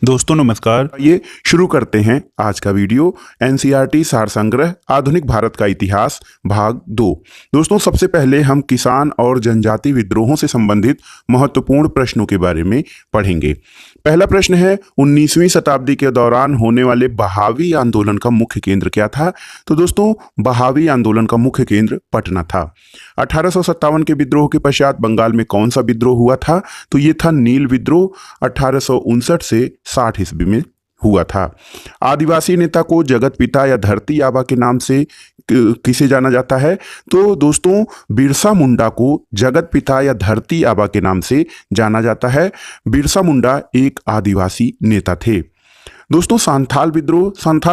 दोस्तों नमस्कार। ये शुरू करते हैं आज का वीडियो। एनसीईआरटी सार संग्रह आधुनिक भारत का इतिहास भाग 2। दोस्तों सबसे पहले हम किसान और जनजाति विद्रोहों से संबंधित महत्वपूर्ण प्रश्नों के बारे में पढ़ेंगे। पहला प्रश्न है 19वीं शताब्दी के दौरान होने वाले बहावी आंदोलन का मुख्य केंद्र क्या था। तो दोस्तों बहावी आंदोलन का मुख्य केंद्र पटना था। 1857 के विद्रोह के पश्चात बंगाल में कौन सा विद्रोह हुआ था। तो ये था नील विद्रोह 1859 से 60 ईस्वी में हुआ था। आदिवासी नेता को जगत पिता या धरती आबा के नाम से किसे जाना जाता है। तो दोस्तों बिरसा मुंडा को जगत पिता या धरती आबा के नाम से जाना जाता है। बिरसा मुंडा एक आदिवासी नेता थे। दोस्तों संथाल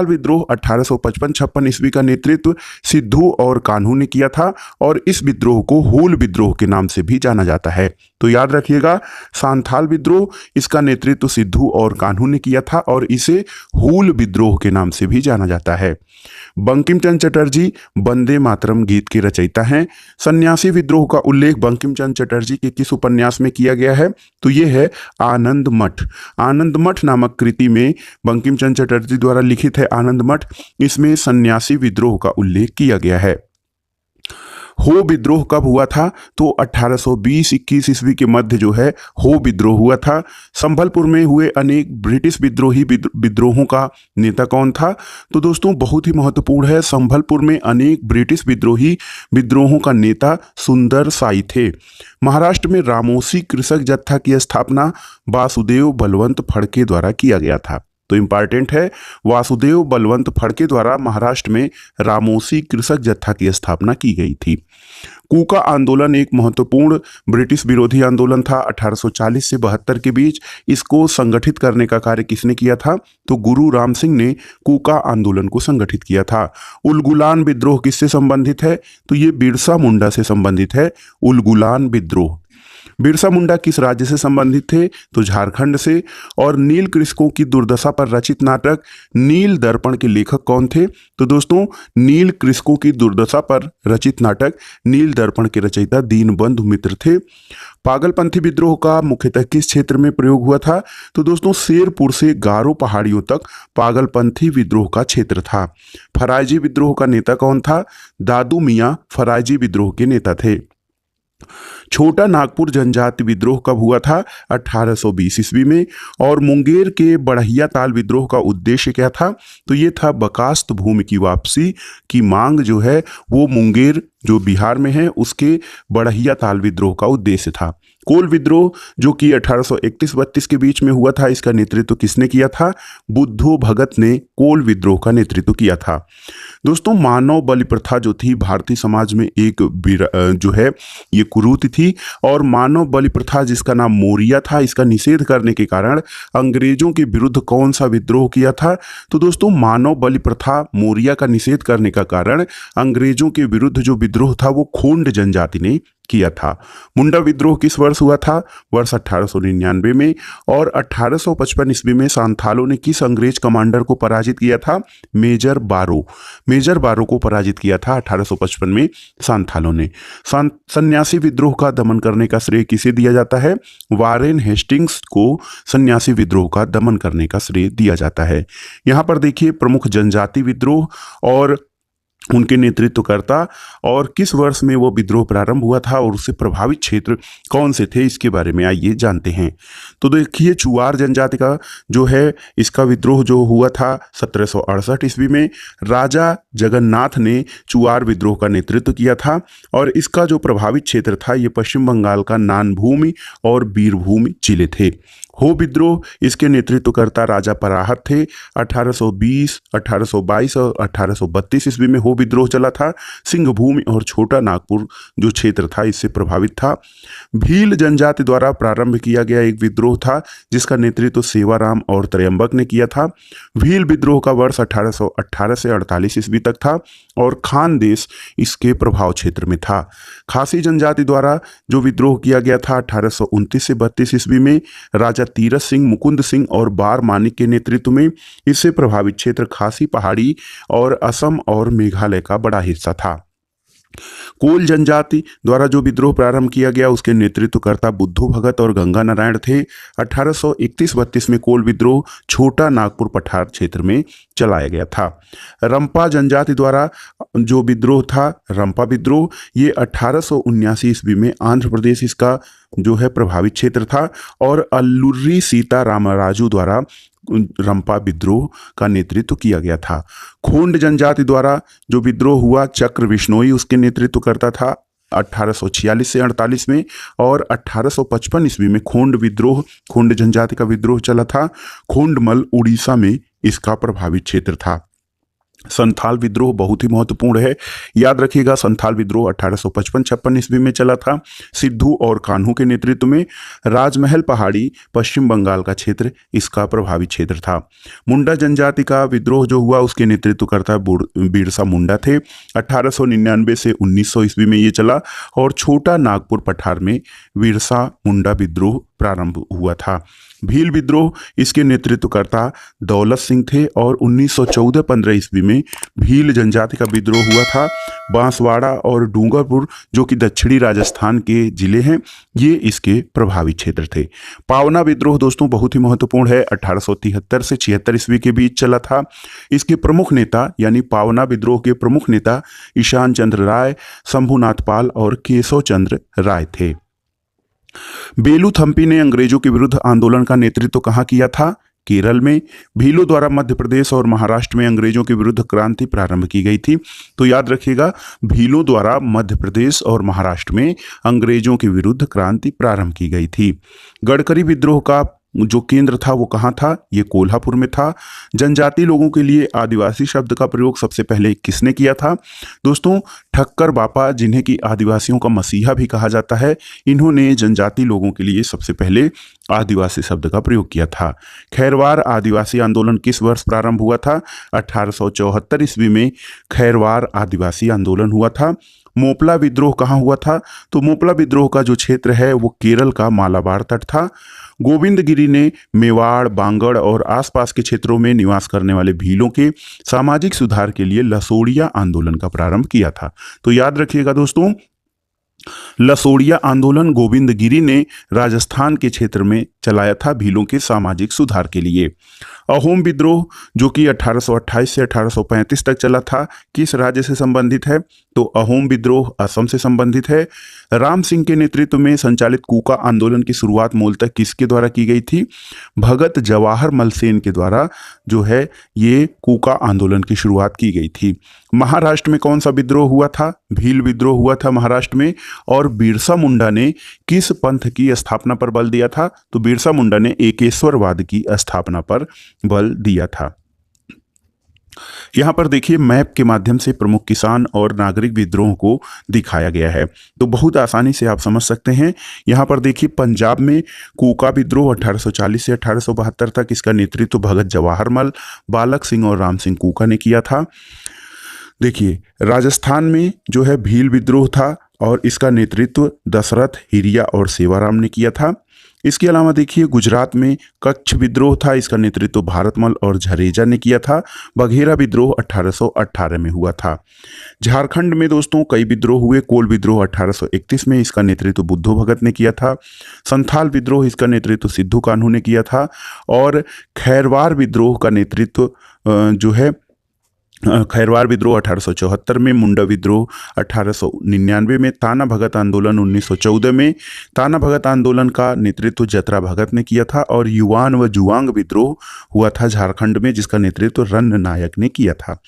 विद्रोह 1855-56 ईस्वी का नेतृत्व सिद्धू और कान्हू ने किया था और इस विद्रोह को हूल विद्रोह के नाम से भी जाना जाता है। तो याद रखिएगा संथाल विद्रोह, इसका नेतृत्व सिद्धू और कान्हू ने किया था और इसे हूल विद्रोह के नाम से भी जाना जाता है। बंकिम चंद्र चटर्जी वंदे मातरम गीत के रचयिता हैं। सन्यासी विद्रोह का उल्लेख बंकिम चंद्र चटर्जी के किस उपन्यास में किया गया है। तो ये है आनंद मठ। आनंद मठ नामक कृति में बंकिम चंद्र चटर्जी द्वारा लिखित है आनंद मठ। इसमें सन्यासी विद्रोह का उल्लेख किया गया है। हो विद्रोह कब हुआ था। तो 1820-21 ईस्वी के मध्य जो है हो विद्रोह हुआ था। संभलपुर में हुए अनेक ब्रिटिश विद्रोहों का नेता कौन था। तो दोस्तों बहुत ही महत्वपूर्ण है, संभलपुर में अनेक ब्रिटिश विद्रोहों का नेता सुंदर साई थे। महाराष्ट्र में रामोसी कृषक जत्था की स्थापना वासुदेव बलवंत फड़के द्वारा किया गया था। तो इंपॉर्टेंट है, वासुदेव बलवंत फड़के द्वारा महाराष्ट्र में रामोसी कृषक जत्था की स्थापना की गई थी। कूका आंदोलन एक महत्वपूर्ण ब्रिटिश विरोधी आंदोलन था 1840 से 72 के बीच। इसको संगठित करने का कार्य किसने किया था। तो गुरु राम सिंह ने कूका आंदोलन को संगठित किया था। उलगुलान विद्रोह किससे संबंधित है। तो ये बिरसा मुंडा से संबंधित है। उलगुलान विद्रोह बिरसा मुंडा किस राज्य से संबंधित थे। तो झारखंड से। और नील कृषकों की दुर्दशा पर रचित नाटक नील दर्पण के लेखक कौन थे। तो दोस्तों नील कृषकों की दुर्दशा पर रचित नाटक नील दर्पण के रचयिता दीनबंधु मित्र थे। पागलपंथी विद्रोह का मुख्यतः किस क्षेत्र में प्रयोग हुआ था। तो दोस्तों शेरपुर से गारो पहाड़ियों तक पागलपंथी विद्रोह का क्षेत्र था। फरायजी विद्रोह का नेता कौन था। दादू मियां फरायजी विद्रोह के नेता थे। छोटा नागपुर जनजाति विद्रोह कब हुआ था। 1820 ईस्वी में। और मुंगेर के बढ़िया ताल विद्रोह का उद्देश्य क्या था। तो ये था बकास्त भूमि की वापसी की मांग जो है वो मुंगेर जो बिहार में है उसके बढ़िया ताल विद्रोह का उद्देश्य था। कोल विद्रोह जो कि 1831-32 के बीच में हुआ था, इसका नेतृत्व किसने किया था। बुद्धो भगत ने कोल विद्रोह का नेतृत्व किया था। दोस्तों मानव बलि प्रथा जो थी भारतीय समाज में एक जो है ये कुरीति थी और मानव बलि प्रथा जिसका नाम मौर्य था, इसका निषेध करने के कारण अंग्रेजों के विरुद्ध कौन सा विद्रोह किया था। तो दोस्तों मानव बलि प्रथा मौर्य का निषेध करने का कारण अंग्रेजों के विरुद्ध जो विद्रोह था वो खोंड जनजाति ने किया था। मुंडा विद्रोह किस वर्ष हुआ था। वर्ष 1899 में। और 1855 ईस्वी में सांथालों ने किस अंग्रेज कमांडर को पराजित किया था। मेजर बारो को पराजित किया था 1855 में सांथालों ने। सन्यासी विद्रोह का दमन करने का श्रेय किसे दिया जाता है। वारेन हेस्टिंग्स को सन्यासी विद्रोह का दमन करने का श्रेय दिया जाता है। यहाँ पर देखिए प्रमुख जनजाति विद्रोह और उनके नेतृत्वकर्ता और किस वर्ष में वो विद्रोह प्रारंभ हुआ था और उससे प्रभावित क्षेत्र कौन से थे, इसके बारे में आइए जानते हैं। तो देखिए चुआर जनजाति का जो है इसका विद्रोह जो हुआ था 1768 ईस्वी में। राजा जगन्नाथ ने चुआर विद्रोह का नेतृत्व किया था और इसका जो प्रभावित क्षेत्र था ये पश्चिम बंगाल का नानभूमि और बीरभूम जिले थे। हो विद्रोह इसके नेतृत्वकर्ता राजा पराहत थे। 1820, 1822 और 1832 ईस्वी में हो विद्रोह चला था। सिंहभूमि और छोटा नागपुर जो क्षेत्र था इससे प्रभावित था। भील जनजाति द्वारा प्रारंभ किया गया एक विद्रोह था जिसका नेतृत्व सेवाराम और त्रयंबक ने किया था। भील विद्रोह का वर्ष 1818 से 48 ईस्वी तक था और खान देश इसके प्रभाव क्षेत्र में था। खासी जनजाति द्वारा जो विद्रोह किया गया था 1829 से 32 ईस्वी में राजा तीरथ सिंह, मुकुंद सिंह और बार मानिक के नेतृत्व में। इससे प्रभावित क्षेत्र खासी पहाड़ी और असम और मेघालय का बड़ा हिस्सा था। कोल जनजाति द्वारा जो विद्रोह प्रारंभ किया गया उसके नेतृत्वकर्ता बुद्धू भगत और गंगा नारायण थे। 1831-32 में कोल विद्रोह छोटा नागपुर पठार क्षेत्र में चलाया गया था। रंपा जनजाति द्वारा जो विद्रोह था, रंपा विद्रोह, ये 1879 ईस्वी में आंध्र प्रदेश इसका जो है प्रभावित क्षेत्र था और अल्लुर्री सीता रामराजू द्वारा रंपा विद्रोह का नेतृत्व किया गया था। खोंड जनजाति द्वारा जो विद्रोह हुआ, चक्र विश्नोई उसके नेतृत्व करता था 1846 से 48 में, और 1855 ईस्वी में खोंड विद्रोह, खोंड जनजाति का विद्रोह चला था। खोंडमल उड़ीसा में इसका प्रभावित क्षेत्र था। संथाल विद्रोह बहुत ही महत्वपूर्ण है, याद रखिएगा। संथाल विद्रोह 1855-56 ईस्वी में चला था, सिद्धू और कान्हू के नेतृत्व में। राजमहल पहाड़ी पश्चिम बंगाल का क्षेत्र इसका प्रभावित क्षेत्र था। मुंडा जनजाति का विद्रोह जो हुआ उसके नेतृत्वकर्ता बिरसा मुंडा थे। 1899 से 1900 ईस्वी में ये चला और छोटा नागपुर पठार में बिरसा मुंडा विद्रोह प्रारंभ हुआ था। भील विद्रोह, इसके नेतृत्वकर्ता दौलत सिंह थे और 1914-15 ईस्वी में भील जनजाति का विद्रोह हुआ था। बांसवाड़ा और डूंगरपुर जो कि दक्षिणी राजस्थान के जिले हैं, ये इसके प्रभावित क्षेत्र थे। पावना विद्रोह दोस्तों बहुत ही महत्वपूर्ण है, 1873 से 76 ईस्वी के बीच चला था। इसके प्रमुख नेता यानी पावना विद्रोह के प्रमुख नेता ईशान चंद्र राय, शंभुनाथ पाल और केशव चंद्र राय थे। बेलू थम्पी ने अंग्रेजों के विरुद्ध आंदोलन का नेतृत्व कहाँ किया था? केरल में। भीलों द्वारा मध्य प्रदेश और महाराष्ट्र में अंग्रेजों के विरुद्ध क्रांति प्रारंभ की गई थी। तो याद रखिएगा, भीलों द्वारा मध्य प्रदेश और महाराष्ट्र में अंग्रेजों के विरुद्ध क्रांति प्रारंभ की गई थी। गडकरी विद्रोह का जो केंद्र था वो कहाँ था? ये कोल्हापुर में था। जनजाति लोगों के लिए आदिवासी शब्द का प्रयोग सबसे पहले किसने किया था? दोस्तों, ठक्कर बापा, जिन्हें कि आदिवासियों का मसीहा भी कहा जाता है, इन्होंने जनजाति लोगों के लिए सबसे पहले आदिवासी शब्द का प्रयोग किया था। खैरवार आदिवासी आंदोलन किस वर्ष प्रारंभ हुआ था? 1874 ईस्वी में खैरवार आदिवासी आंदोलन हुआ था। मोपला विद्रोह कहाँ हुआ था? तो मोपला विद्रोह का जो क्षेत्र है वो केरल का मालाबार तट था। गोविंदगिरी ने मेवाड़, बांगड़ और आसपास के क्षेत्रों में निवास करने वाले भीलों के सामाजिक सुधार के लिए लसोड़िया आंदोलन का प्रारंभ किया था। तो याद रखिएगा दोस्तों, लसोड़िया आंदोलन गोविंदगिरी ने राजस्थान के क्षेत्र में चलाया था भीलों के सामाजिक सुधार के लिए। अहोम विद्रोह जो कि 1828 से 1835 तक चला था, किस राज्य से संबंधित है? तो अहोम विद्रोह असम से संबंधित है। राम सिंह के नेतृत्व में संचालित कूका आंदोलन की शुरुआत मूलतः किसके द्वारा की गई थी? भगत जवाहर मल सेन के द्वारा जो है ये कूका आंदोलन की शुरुआत की गई थी। महाराष्ट्र में कौन सा विद्रोह हुआ था? भील विद्रोह हुआ था महाराष्ट्र में। और बिरसा मुंडा ने किस पंथ की स्थापना पर बल दिया था? तो बिरसा मुंडा ने एकेश्वरवाद की स्थापना पर बल दिया था। यहां पर देखिए मैप के माध्यम से प्रमुख किसान और नागरिक विद्रोह को दिखाया गया है, तो बहुत आसानी से आप समझ सकते हैं। यहां पर देखिए पंजाब में कूका विद्रोह 1840 से 1872 तक, इसका नेतृत्व भगत जवाहर मल, बालक सिंह और राम सिंह कूका ने किया था। देखिए राजस्थान में जो है भील विद्रोह था और इसका नेतृत्व दशरथ, हिरिया और सेवाराम ने किया था। इसके अलावा देखिए गुजरात में कच्छ विद्रोह था, इसका नेतृत्व भारतमल और झरेजा ने किया था। बघेरा विद्रोह 1818 में हुआ था। झारखंड में दोस्तों कई विद्रोह हुए। कोल विद्रोह 1831 में, इसका नेतृत्व बुद्धू भगत ने किया था। संथाल विद्रोह, इसका नेतृत्व सिद्धू कान्हू ने किया था। और खैरवार विद्रोह का नेतृत्व जो है खैरवार विद्रोह 1874 में, मुंडा विद्रोह 1899 में, ताना भगत आंदोलन 1914 में। ताना भगत आंदोलन का नेतृत्व जतरा भगत ने किया था। और युवान व जुआंग विद्रोह हुआ था झारखंड में, जिसका नेतृत्व रन्न नायक ने किया था।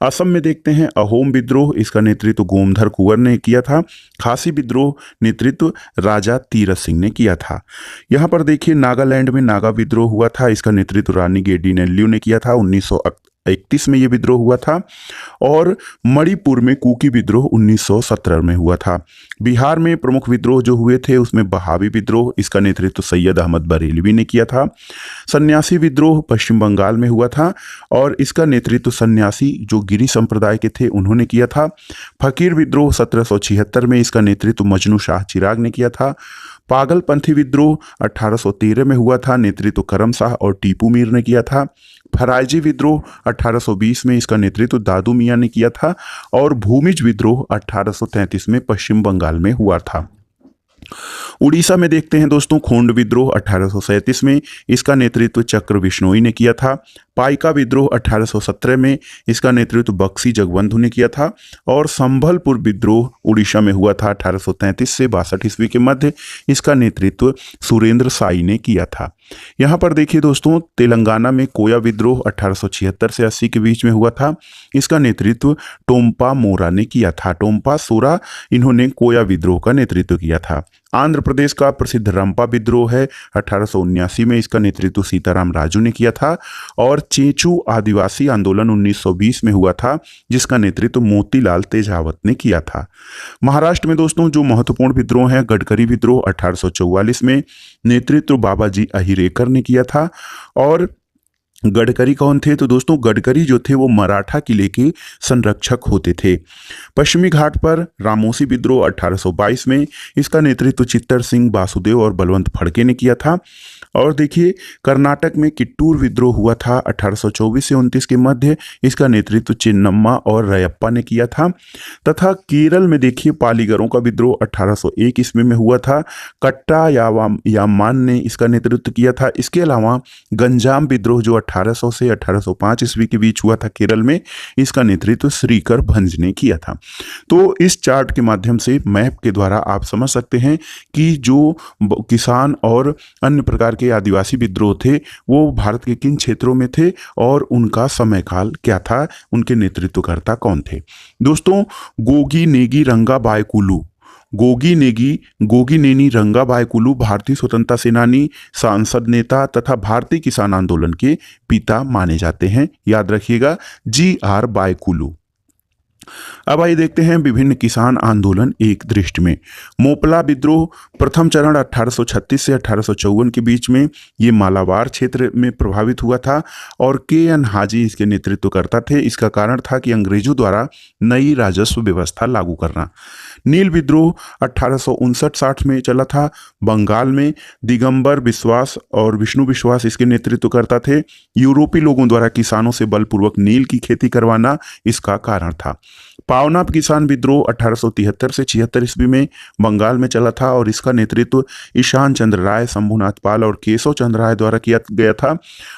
असम में देखते हैं अहोम विद्रोह, इसका नेतृत्व गोमधर कुंवर ने किया था। खासी विद्रोह नेतृत्व राजा तीरथ सिंह ने किया था। यहाँ पर देखिए नागालैंड में नागा विद्रोह हुआ था, इसका नेतृत्व रानी गेडिनेल्यू ने किया था। 1931 में ये विद्रोह हुआ था। और मणिपुर में कुकी विद्रोह 1917 में हुआ था। बिहार में प्रमुख विद्रोह जो हुए थे उसमें बहावी विद्रोह, इसका नेतृत्व सैयद अहमद बरेलवी ने किया था। सन्यासी विद्रोह पश्चिम बंगाल में हुआ था और इसका नेतृत्व सन्यासी जो गिरी संप्रदाय के थे उन्होंने किया था। फकीर विद्रोह 1776 में, इसका नेतृत्व मजनू शाह चिराग ने किया था। पागलपंथी विद्रोह 1813 में हुआ था, नेतृत्व करम शाह और टीपू मीर ने किया था। फराइजी विद्रोह 1820 में, इसका नेतृत्व दादू मियां ने किया था। और भूमिज विद्रोह 1833 में पश्चिम बंगाल में हुआ था। उड़ीसा में देखते हैं दोस्तों, खोंड विद्रोह 1837 में, इसका नेतृत्व चक्र बिश्नोई ने किया था। पाइका विद्रोह 1817 में, इसका नेतृत्व बक्सी जगबंधु ने किया था। और संभलपुर विद्रोह उड़ीसा में हुआ था 1833 से 62 ईस्वी के मध्य, इसका नेतृत्व सुरेंद्र साई ने किया था। यहाँ पर देखिए दोस्तों, तेलंगाना में कोया विद्रोह 1876 से 80 के बीच में हुआ था, इसका नेतृत्व टोम्पा मोरा ने किया था। टोम्पा सोरा इन्होंने कोया विद्रोह का नेतृत्व किया था। आंध्र प्रदेश का प्रसिद्ध रंपा विद्रोह है 1879 में, इसका नेतृत्व सीताराम राजू ने किया था। और चेचू आदिवासी आंदोलन 1920 में हुआ था, जिसका नेतृत्व मोतीलाल तेजावत ने किया था। महाराष्ट्र में दोस्तों जो महत्वपूर्ण विद्रोह है, गडकरी विद्रोह 1844 में, नेतृत्व बाबाजी अहिरेकर ने किया था। और गडकरी कौन थे? तो दोस्तों गडकरी जो थे वो मराठा किले के संरक्षक होते थे। पश्चिमी घाट पर रामोसी विद्रोह 1822 में, इसका नेतृत्व चित्तर सिंह बासुदेव और बलवंत फड़के ने किया था। और देखिए कर्नाटक में किट्टूर विद्रोह हुआ था 1824 से 29 के मध्य, इसका नेतृत्व चिन्नम्मा और रयप्पा ने किया था। तथा केरल में देखिए पालीगरों का विद्रोह 1801 ईस्वी में हुआ था, कट्टा यामान ने इसका नेतृत्व किया था। इसके अलावा गंजाम विद्रोह जो 1800 से 1805 ईस्वी के बीच हुआ था केरल में, इसका नेतृत्व श्रीकर भंज ने किया था। तो इस चार्ट के माध्यम से मैप के द्वारा आप समझ सकते हैं कि जो किसान और अन्य प्रकार के आदिवासी विद्रोह थे वो भारत के किन क्षेत्रों में थे और उनका समय काल क्या था, उनके नेतृत्वकर्ता कौन थे। दोस्तों गोगी नेगी रंगा बायकुलू, गोगी नेनी रंगा बायकुलू भारतीय स्वतंत्रता सेनानी, सांसद नेता तथा भारतीय किसान आंदोलन के पिता माने जाते हैं। याद रखिएगा GR बायकुलू। अब आइए देखते हैं विभिन्न किसान आंदोलन एक दृष्टि में। मोपला विद्रोह प्रथम चरण 1836 से 1854 के बीच में ये मालाबार क्षेत्र में प्रभावित हुआ था और KN हाजी इसके नेतृत्व करता थे। इसका कारण था कि अंग्रेजों द्वारा नई राजस्व व्यवस्था लागू करना। नील विद्रोह 1859-60 में चला था। बंगाल में दिगंबर विश्वास और विष्णु विश्वास इसके नेतृत्व करता थे। यूरोपीय लोगों द्वारा किसानों से बलपूर्वक नील की खेती करवाना इसका कारण था। पावना किसान विद्रोह 1873 से 76 ईस्वी में बंगाल में चला था और इसका नेतृत्व ईशान चंद्र राय, शंभुनाथ पाल और केशव चंद्र राय द्वारा किया गया था।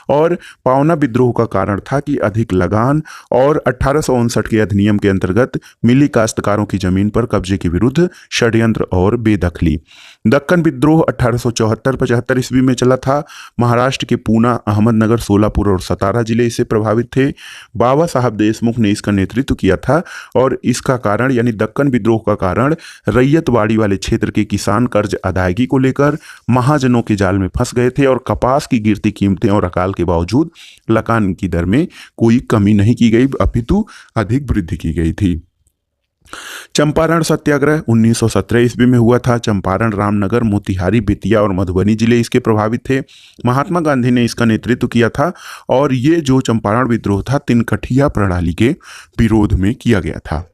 और पावना विद्रोह का कारण था कि अधिक लगान और 1859 के अधिनियम के अंतर्गत मिली काश्तकारों की जमीन पर कब्जे के विरुद्ध षड्यंत्र और बेदखली। दक्कन विद्रोह 1874-75 ईस्वी में चला था। महाराष्ट्र के पूना, अहमदनगर, सोलापुर और सतारा जिले इससे प्रभावित थे। बाबा साहब देशमुख ने इसका नेतृत्व किया था और इसका कारण यानी दक्कन विद्रोह का कारण रैयतवाड़ी वाले क्षेत्र के किसान कर्ज अदायगी को लेकर महाजनों के जाल में फंस गए थे और कपास की गिरती कीमतें और अकाल के बावजूद लगान की दर में कोई कमी नहीं की गई, अपितु अधिक वृद्धि की गई थी। चंपारण सत्याग्रह 1917 ईस्वी में हुआ था। चंपारण, रामनगर, मोतिहारी, बेतिया और मधुबनी जिले इसके प्रभावित थे। महात्मा गांधी ने इसका नेतृत्व किया था और ये जो चंपारण विद्रोह था तिनकठिया प्रणाली के विरोध में किया गया था।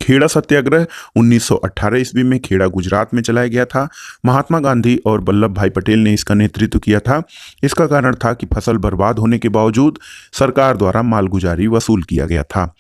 खेड़ा सत्याग्रह 1918 ईस्वी में खेड़ा गुजरात में चलाया गया था। महात्मा गांधी और वल्लभ भाई पटेल ने इसका नेतृत्व किया था। इसका कारण था कि फसल बर्बाद होने के बावजूद सरकार द्वारा मालगुजारी वसूल किया गया था।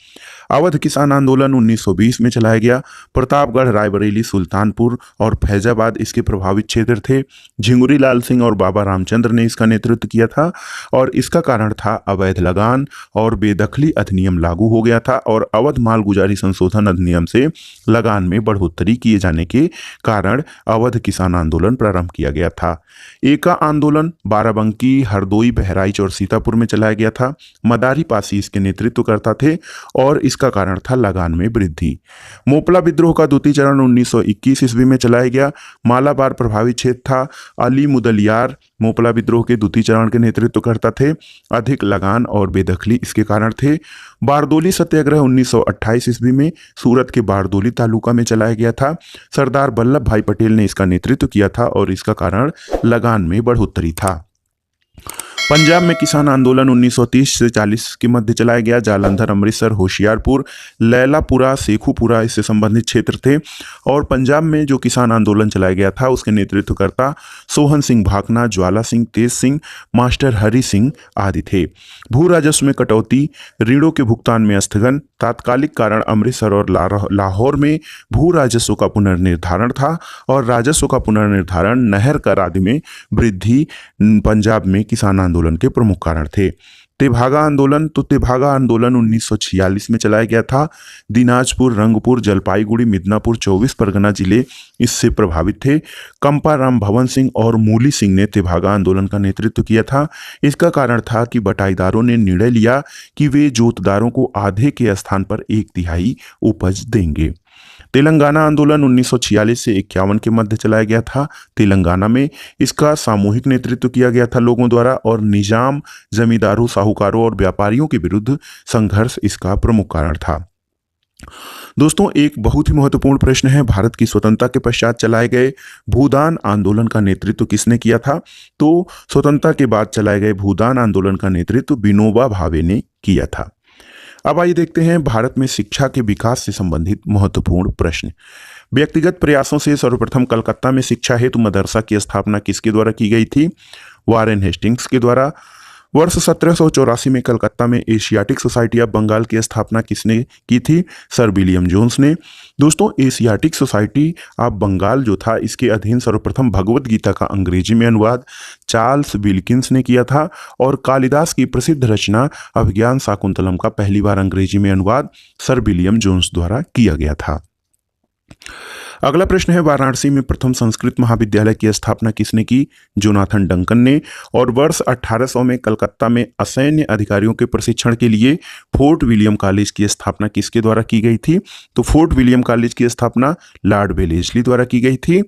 अवध किसान आंदोलन 1920 में चलाया गया। प्रतापगढ़, रायबरेली, सुल्तानपुर और फैजाबाद इसके प्रभावित क्षेत्र थे। झिंगुरी लाल सिंह और बाबा रामचंद्र ने इसका नेतृत्व किया था और इसका कारण था अवैध लगान और बेदखली अधिनियम लागू हो गया था और अवध मालगुजारी संशोधन अधिनियम से लगान में बढ़ोतरी किए जाने के कारण अवध किसान आंदोलन प्रारंभ किया गया था। एका आंदोलन बाराबंकी, हरदोई, बहराइच और सीतापुर में चलाया गया था। मदारी पासी इसके नेतृत्व करता थे और इसका कारण था लगान में वृद्धि। मोपला विद्रोह का द्वितीय चरण 1921 ईस्वी में चलाया गया। मालाबार प्रभावित क्षेत्र था। अली मुदलियार मोपला विद्रोह के द्वितीय चरण के नेतृत्व करता थे। अधिक लगान और बेदखली इसके कारण थे। बारदोली सत्याग्रह 1928 ईस्वी में सूरत के बारदोली तालुका में चलाया गया था। सरदार वल्लभ भाई पटेल ने इसका नेतृत्व किया था और इसका कारण लगान में बढ़ोतरी था। पंजाब में किसान आंदोलन 1930 से 40 के मध्य चलाया गया। जालंधर, अमृतसर, होशियारपुर, लैलापुरा, शेखुपुरा इससे संबंधित क्षेत्र थे। और पंजाब में जो किसान आंदोलन चलाया गया था उसके नेतृत्वकर्ता सोहन सिंह भाकना, ज्वाला सिंह, तेज सिंह, मास्टर हरि सिंह आदि थे। भू राजस्व में कटौती, ऋणों के भुगतान में स्थगन, तात्कालिक कारण अमृतसर और लाहौर में भू राजस्व का पुनर्निर्धारण था और राजस्व का पुनर्निर्धारण, नहर कर आदि में वृद्धि पंजाब में किसान आंदोलन के प्रमुख कारण थे। तेभागा आंदोलन, तो तेभागा आंदोलन 1946 में चलाया गया था। दिनाजपुर, रंगपुर, जलपाईगुड़ी, मिदनापुर, 24 परगना जिले इससे प्रभावित थे। कंपाराम भवन सिंह और मूली सिंह ने तेभागा आंदोलन का नेतृत्व किया था। इसका कारण था कि बटाईदारों ने निर्णय लिया कि वे जोतदारों को आधे के स्थान पर 1/3 उपज देंगे। तेलंगाना आंदोलन 1946 से 51 के मध्य चलाया गया था। तेलंगाना में इसका सामूहिक नेतृत्व किया गया था लोगों द्वारा और निजाम, जमींदारों, साहूकारों और व्यापारियों के विरुद्ध संघर्ष इसका प्रमुख कारण था। दोस्तों, एक बहुत ही महत्वपूर्ण प्रश्न है, भारत की स्वतंत्रता के पश्चात चलाए गए भूदान आंदोलन का नेतृत्व किसने किया था? तो स्वतंत्रता के बाद चलाए गए भूदान आंदोलन का नेतृत्व विनोबा भावे ने किया था। अब आइए देखते हैं भारत में शिक्षा के विकास से संबंधित महत्वपूर्ण प्रश्न। व्यक्तिगत प्रयासों से सर्वप्रथम कलकत्ता में शिक्षा हेतु मदरसा की स्थापना किसके द्वारा की गई थी? वारेन हेस्टिंग्स के द्वारा। वर्ष 1784 में कलकत्ता में एशियाटिक सोसाइटी ऑफ बंगाल की स्थापना किसने की थी? सर विलियम जोन्स ने। दोस्तों, एशियाटिक सोसाइटी ऑफ बंगाल जो था इसके अधीन सर्वप्रथम भगवत गीता का अंग्रेजी में अनुवाद चार्ल्स विल्किंस ने किया था और कालिदास की प्रसिद्ध रचना अभिज्ञान शाकुंतलम का पहली बार अंग्रेजी में अनुवाद सर विलियम जोन्स द्वारा किया गया था। अगला प्रश्न है, वाराणसी में प्रथम संस्कृत महाविद्यालय की स्थापना किसने की? जोनाथन डंकन ने। और वर्ष 1800 में कलकत्ता में असैन्य अधिकारियों के प्रशिक्षण के लिए फोर्ट विलियम कॉलेज की स्थापना किसके द्वारा की गई थी? तो फोर्ट विलियम कॉलेज की स्थापना लॉर्ड वेलेस्ली द्वारा की गई थी।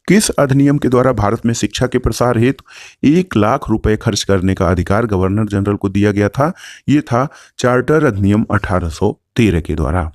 किस अधिनियम के द्वारा भारत में शिक्षा के प्रसार हेतु 1 लाख रुपए खर्च करने का अधिकार गवर्नर जनरल को दिया गया था? ये था चार्टर अधिनियम 1813 के द्वारा।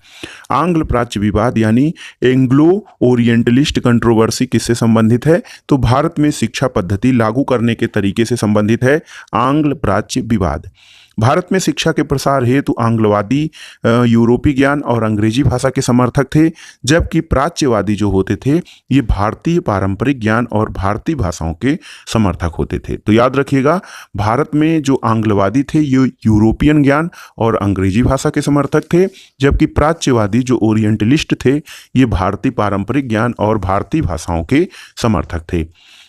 आंग्ल प्राच्य विवाद यानी एंग्लो ओरिएंटलिस्ट कंट्रोवर्सी किससे संबंधित है? तो भारत में शिक्षा पद्धति लागू करने के तरीके से संबंधित है आंग्ल प्राच्य विवाद। भारत में शिक्षा के प्रसार हेतु आंग्लवादी यूरोपीय ज्ञान और अंग्रेजी भाषा के समर्थक थे, जबकि प्राच्यवादी जो होते थे ये भारतीय पारंपरिक ज्ञान और भारतीय भाषाओं के समर्थक होते थे। तो याद रखिएगा, भारत में जो आंग्लवादी थे ये यूरोपियन ज्ञान और अंग्रेजी भाषा के समर्थक थे, जबकि प्राच्यवादी जो ओरिएंटलिस्ट थे ये भारतीय पारंपरिक ज्ञान और भारतीय भाषाओं के समर्थक थे।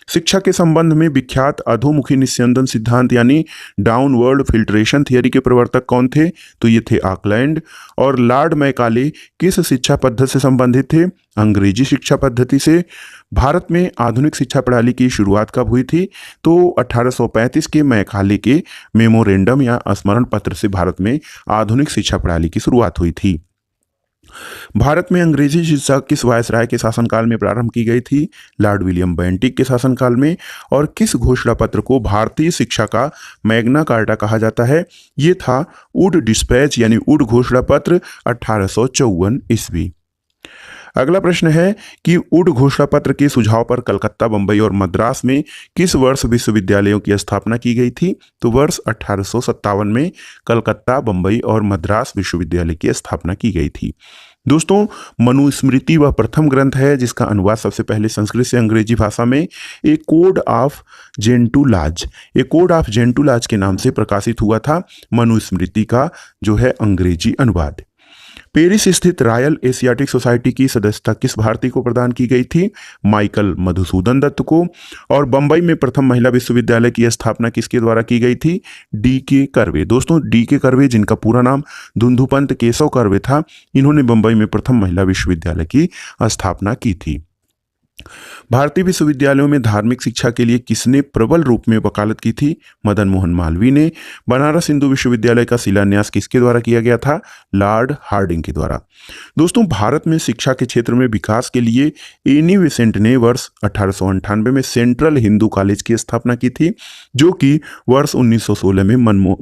शिक्षा के संबंध में विख्यात अधोमुखी निस्यंदन सिद्धांत यानी डाउनवर्ड फिल्ट्रेशन थियरी के प्रवर्तक कौन थे? तो ये थे ऑकलैंड। और लॉर्ड मैकाले किस शिक्षा पद्धति से संबंधित थे? अंग्रेजी शिक्षा पद्धति से। भारत में आधुनिक शिक्षा प्रणाली की शुरुआत कब हुई थी? तो 1835 के मैकाले के मेमोरेंडम या स्मरण पत्र से भारत में आधुनिक शिक्षा प्रणाली की शुरुआत हुई थी। भारत में अंग्रेजी शिक्षा किस वायसराय के शासनकाल में प्रारंभ की गई थी? लॉर्ड विलियम बेंटिक के शासनकाल में। और किस घोषणा पत्र को भारतीय शिक्षा का मैग्ना कार्टा कहा जाता है? ये था वुड डिस्पैच यानी वुड घोषणा पत्र 1854 ईस्वी। अगला प्रश्न है कि वुड घोषणा पत्र के सुझाव पर कलकत्ता, बंबई और मद्रास में किस वर्ष विश्वविद्यालयों की स्थापना की गई थी? तो वर्ष 1857 में कलकत्ता, बंबई और मद्रास विश्वविद्यालय की स्थापना की गई थी। दोस्तों, मनुस्मृति वह प्रथम ग्रंथ है जिसका अनुवाद सबसे पहले संस्कृत से अंग्रेजी भाषा में ए कोड ऑफ जेंटुलाज के नाम से प्रकाशित हुआ था। मनुस्मृति का जो है अंग्रेजी अनुवाद। पेरिस स्थित रॉयल एशियाटिक सोसाइटी की सदस्यता किस भारतीय को प्रदान की गई थी? माइकल मधुसूदन दत्त को। और बंबई में प्रथम महिला विश्वविद्यालय की स्थापना किसके द्वारा की गई थी? D.K. कर्वे। दोस्तों, D.K. कर्वे जिनका पूरा नाम धुंधुपंत केशव कर्वे था, इन्होंने बंबई में प्रथम महिला विश्वविद्यालय की स्थापना की थी। भारतीय विश्वविद्यालयों में धार्मिक शिक्षा के लिए किसने प्रबल रूप में वकालत की थी? मदन मोहन मालवीय ने। बनारस हिंदू विश्वविद्यालय का शिलान्यास किसके द्वारा किया गया था? लॉर्ड हार्डिंग के द्वारा। दोस्तों, भारत में शिक्षा के क्षेत्र में विकास के लिए एनी बेसेंट ने वर्ष 1898 में सेंट्रल हिंदू कॉलेज की स्थापना की थी, जो कि वर्ष 1916 में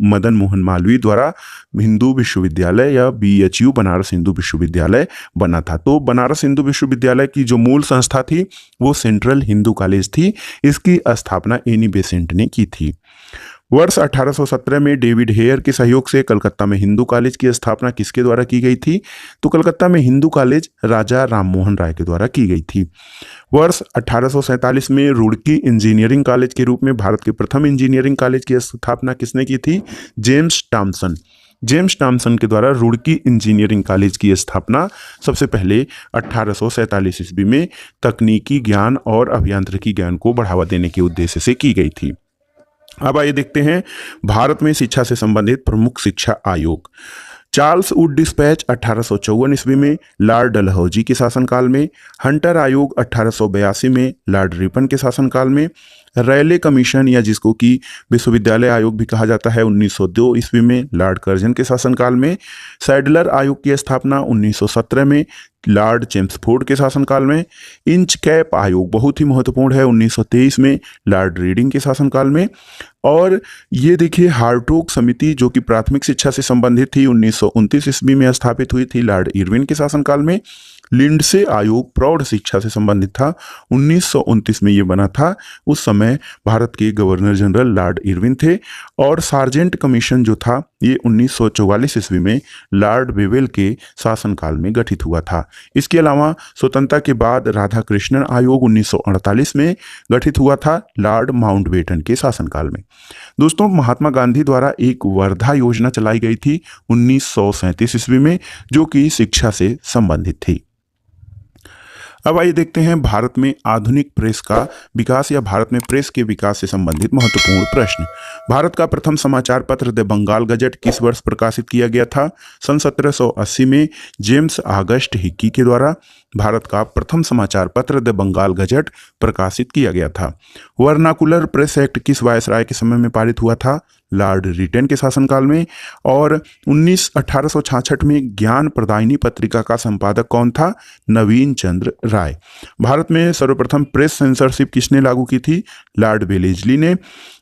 मदन मोहन मालवीय द्वारा हिंदू विश्वविद्यालय या BHU बनारस हिंदू विश्वविद्यालय बना था। तो बनारस हिंदू विश्वविद्यालय की जो मूल संस्था थी वो सेंट्रल हिंदू कॉलेज थी। इसकी स्थापना एनी बेसेंट ने की थी। वर्ष 1817 में डेविड हेयर के सहयोग से कलकत्ता में हिंदू कॉलेज की स्थापना किसके द्वारा की गई थी? तो कलकत्ता में हिंदू कॉलेज राजा राममोहन राय के द्वारा की गई थी। वर्ष 1847 में रुड़की इंजीनियरिंग कॉलेज के रूप में भारत के प्रथम इंजीनियरिंग कॉलेज की स्थापना किसने की थी? James Thomson. जेम्स टॉमसन के द्वारा रुड़की इंजीनियरिंग कॉलेज की स्थापना सबसे पहले 1847 ईस्वी में तकनीकी ज्ञान और अभियांत्रिकी ज्ञान को बढ़ावा देने के उद्देश्य से की गई थी। अब आइए देखते हैं भारत में शिक्षा से संबंधित प्रमुख शिक्षा आयोग। चार्ल्स वुड डिस्पैच 1854 ईस्वी में लॉर्ड डलहौजी के शासनकाल में, हंटर आयोग 1882 में लॉर्ड रिपन के शासनकाल में, रैले कमीशन या जिसको कि विश्वविद्यालय आयोग भी कहा जाता है 1902 ईस्वी में लॉर्ड कर्जन के शासनकाल में, सैडलर आयोग की स्थापना 1917 में लॉर्ड चेम्सफोर्ड के शासनकाल में, इंच कैप आयोग बहुत ही महत्वपूर्ण है 1923 में लॉर्ड रीडिंग के शासनकाल में, और ये देखिए हार्टोग समिति जो कि प्राथमिक शिक्षा से संबंधित थी 1929 ईस्वी में स्थापित हुई थी लॉर्ड इरविन के शासनकाल में। लिंडसे आयोग प्रौढ़ शिक्षा से संबंधित था 1929 में ये बना था, उस समय भारत के गवर्नर जनरल लॉर्ड इरविन थे। और सार्जेंट कमीशन जो था ये 1944 ईस्वी में लॉर्ड वेवेल के शासनकाल में गठित हुआ था। इसके अलावा स्वतंत्रता के बाद राधा कृष्णन आयोग 1948 में गठित हुआ था लॉर्ड माउंटबेटन के शासनकाल में। दोस्तों, महात्मा गांधी द्वारा एक वर्धा योजना चलाई गई थी 1937 ईस्वी में जो कि शिक्षा से संबंधित थी। अब आइए देखते हैं भारत में आधुनिक प्रेस का विकास या भारत में प्रेस के विकास से संबंधित महत्वपूर्ण प्रश्न। भारत का प्रथम समाचार पत्र द बंगाल गजट किस वर्ष प्रकाशित किया गया था? सन 1780 में जेम्स ऑगस्ट हिक्की के द्वारा भारत का प्रथम समाचार पत्र द बंगाल गजट प्रकाशित किया गया था। वर्नाकुलर प्रेस एक्ट किस वायसराय के समय में पारित हुआ था? लॉर्ड रिटन के शासनकाल में। और 1866 में ज्ञान प्रदायिनी पत्रिका का संपादक कौन था? नवीन चंद्र राय। भारत में सर्वप्रथम प्रेस सेंसरशिप किसने लागू की थी? लॉर्ड वेलेस्ली ने।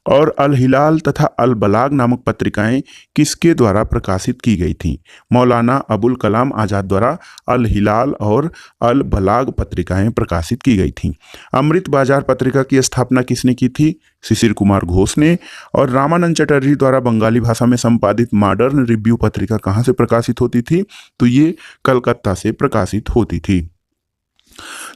और अल हिलाल तथा अल बलाग नामक पत्रिकाएं किसके द्वारा प्रकाशित की गई थीं? मौलाना अबुल कलाम आज़ाद द्वारा अल हिलाल और अल बलाग पत्रिकाएं प्रकाशित की गई थीं। अमृत बाजार पत्रिका की स्थापना किसने की थी? शिशिर कुमार घोष ने। और रामानंद चटर्जी द्वारा बंगाली भाषा में संपादित मॉडर्न रिव्यू पत्रिका कहाँ से प्रकाशित होती थी? तो ये कलकत्ता से प्रकाशित होती थी।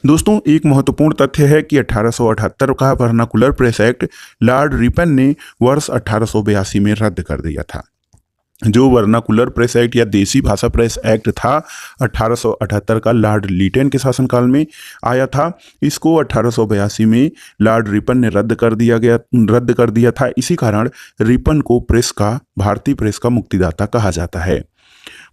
दोस्तों, एक महत्वपूर्ण तथ्य है कि 1878 का vernacular press act Lord Ripon ने वर्ष 1882 में रद्द कर दिया था। जो वर्नाकुलर प्रेस एक्ट या देसी भाषा प्रेस एक्ट था 1878 का लॉर्ड लिटन के शासनकाल में आया था, इसको 1882 में लॉर्ड रिपन ने रद्द कर दिया था। इसी कारण रिपन को प्रेस का भारतीय प्रेस का मुक्तिदाता कहा जाता है।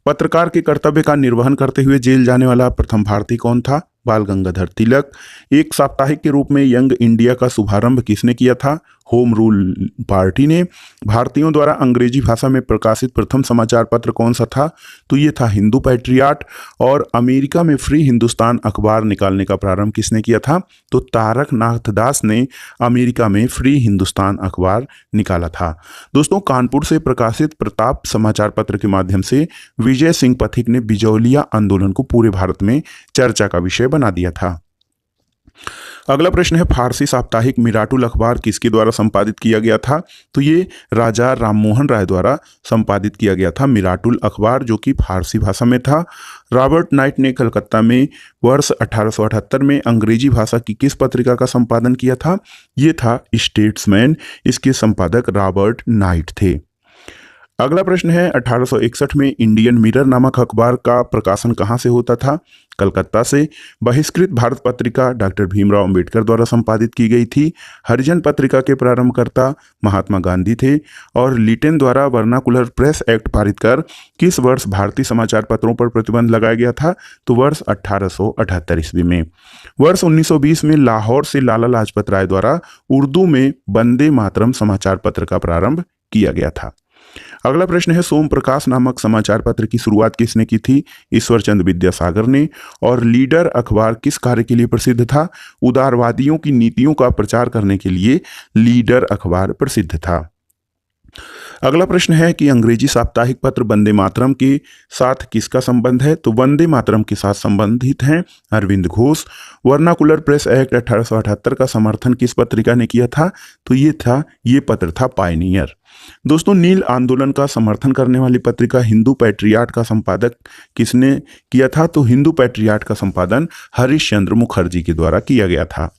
पत्रकार के कर्तव्य का निर्वहन करते हुए जेल जाने वाला प्रथम भारतीय कौन था? बाल गंगाधर तिलक। एक साप्ताहिक के रूप में यंग इंडिया का शुभारंभ किसने किया था? होम रूल पार्टी ने। भारतीयों द्वारा अंग्रेजी भाषा में प्रकाशित प्रथम समाचार पत्र कौन सा था? तो ये था हिंदू पैट्रियाट। और अमेरिका में फ्री हिंदुस्तान अखबार निकालने का प्रारंभ किसने किया था? तो तारक नाथ दास ने अमेरिका में फ्री हिंदुस्तान अखबार निकाला था। दोस्तों, कानपुर से प्रकाशित प्रताप समाचार पत्र के माध्यम से विजय सिंह पथिक ने बिजौलिया आंदोलन को पूरे भारत में चर्चा का विषय बना दिया था। अगला प्रश्न है, फारसी साप्ताहिक मिराटुल अखबार किसके द्वारा संपादित किया गया था? तो ये राजा राममोहन राय द्वारा संपादित किया गया था मिराटुल अखबार, जो कि फारसी भाषा में था। रॉबर्ट नाइट ने कलकत्ता में वर्ष 1878 में अंग्रेजी भाषा की किस पत्रिका का संपादन किया था? ये था स्टेट्समैन। इसके संपादक रॉबर्ट नाइट थे। अगला प्रश्न है, 1861 में इंडियन मिरर नामक अखबार का प्रकाशन कहाँ से होता था? कलकत्ता से। बहिष्कृत भारत पत्रिका डॉक्टर भीमराव अंबेडकर द्वारा संपादित की गई थी। हरिजन पत्रिका के प्रारंभकर्ता महात्मा गांधी थे। और लिटन द्वारा वर्नाकुलर प्रेस एक्ट पारित कर किस वर्ष भारतीय समाचार पत्रों पर प्रतिबंध लगाया गया था? तो वर्ष 1878 ईस्वी में। वर्ष 1920 में लाहौर से लाला लाजपत राय द्वारा उर्दू में वंदे मातरम समाचार पत्र का प्रारंभ किया गया था। अगला प्रश्न है, सोम प्रकाश नामक समाचार पत्र की शुरुआत किसने की थी? ईश्वर चंद्र विद्यासागर ने। और लीडर अखबार किस कार्य के लिए प्रसिद्ध था? उदारवादियों की नीतियों का प्रचार करने के लिए लीडर अखबार प्रसिद्ध था। अगला प्रश्न है कि अंग्रेजी साप्ताहिक पत्र वंदे मातरम के साथ किसका संबंध है? तो वंदे मातरम के साथ संबंधित हैं Aurobindo Ghosh. Vernacular press act 1878 का समर्थन किस पत्रिका ने किया था? तो ये पत्र था पायनियर। दोस्तों, नील आंदोलन का समर्थन करने वाली पत्रिका हिंदू पैट्रियाट का संपादक किसने किया था? तो हिंदू पैट्रियाट का संपादन हरीश चंद्र मुखर्जी के द्वारा किया गया था।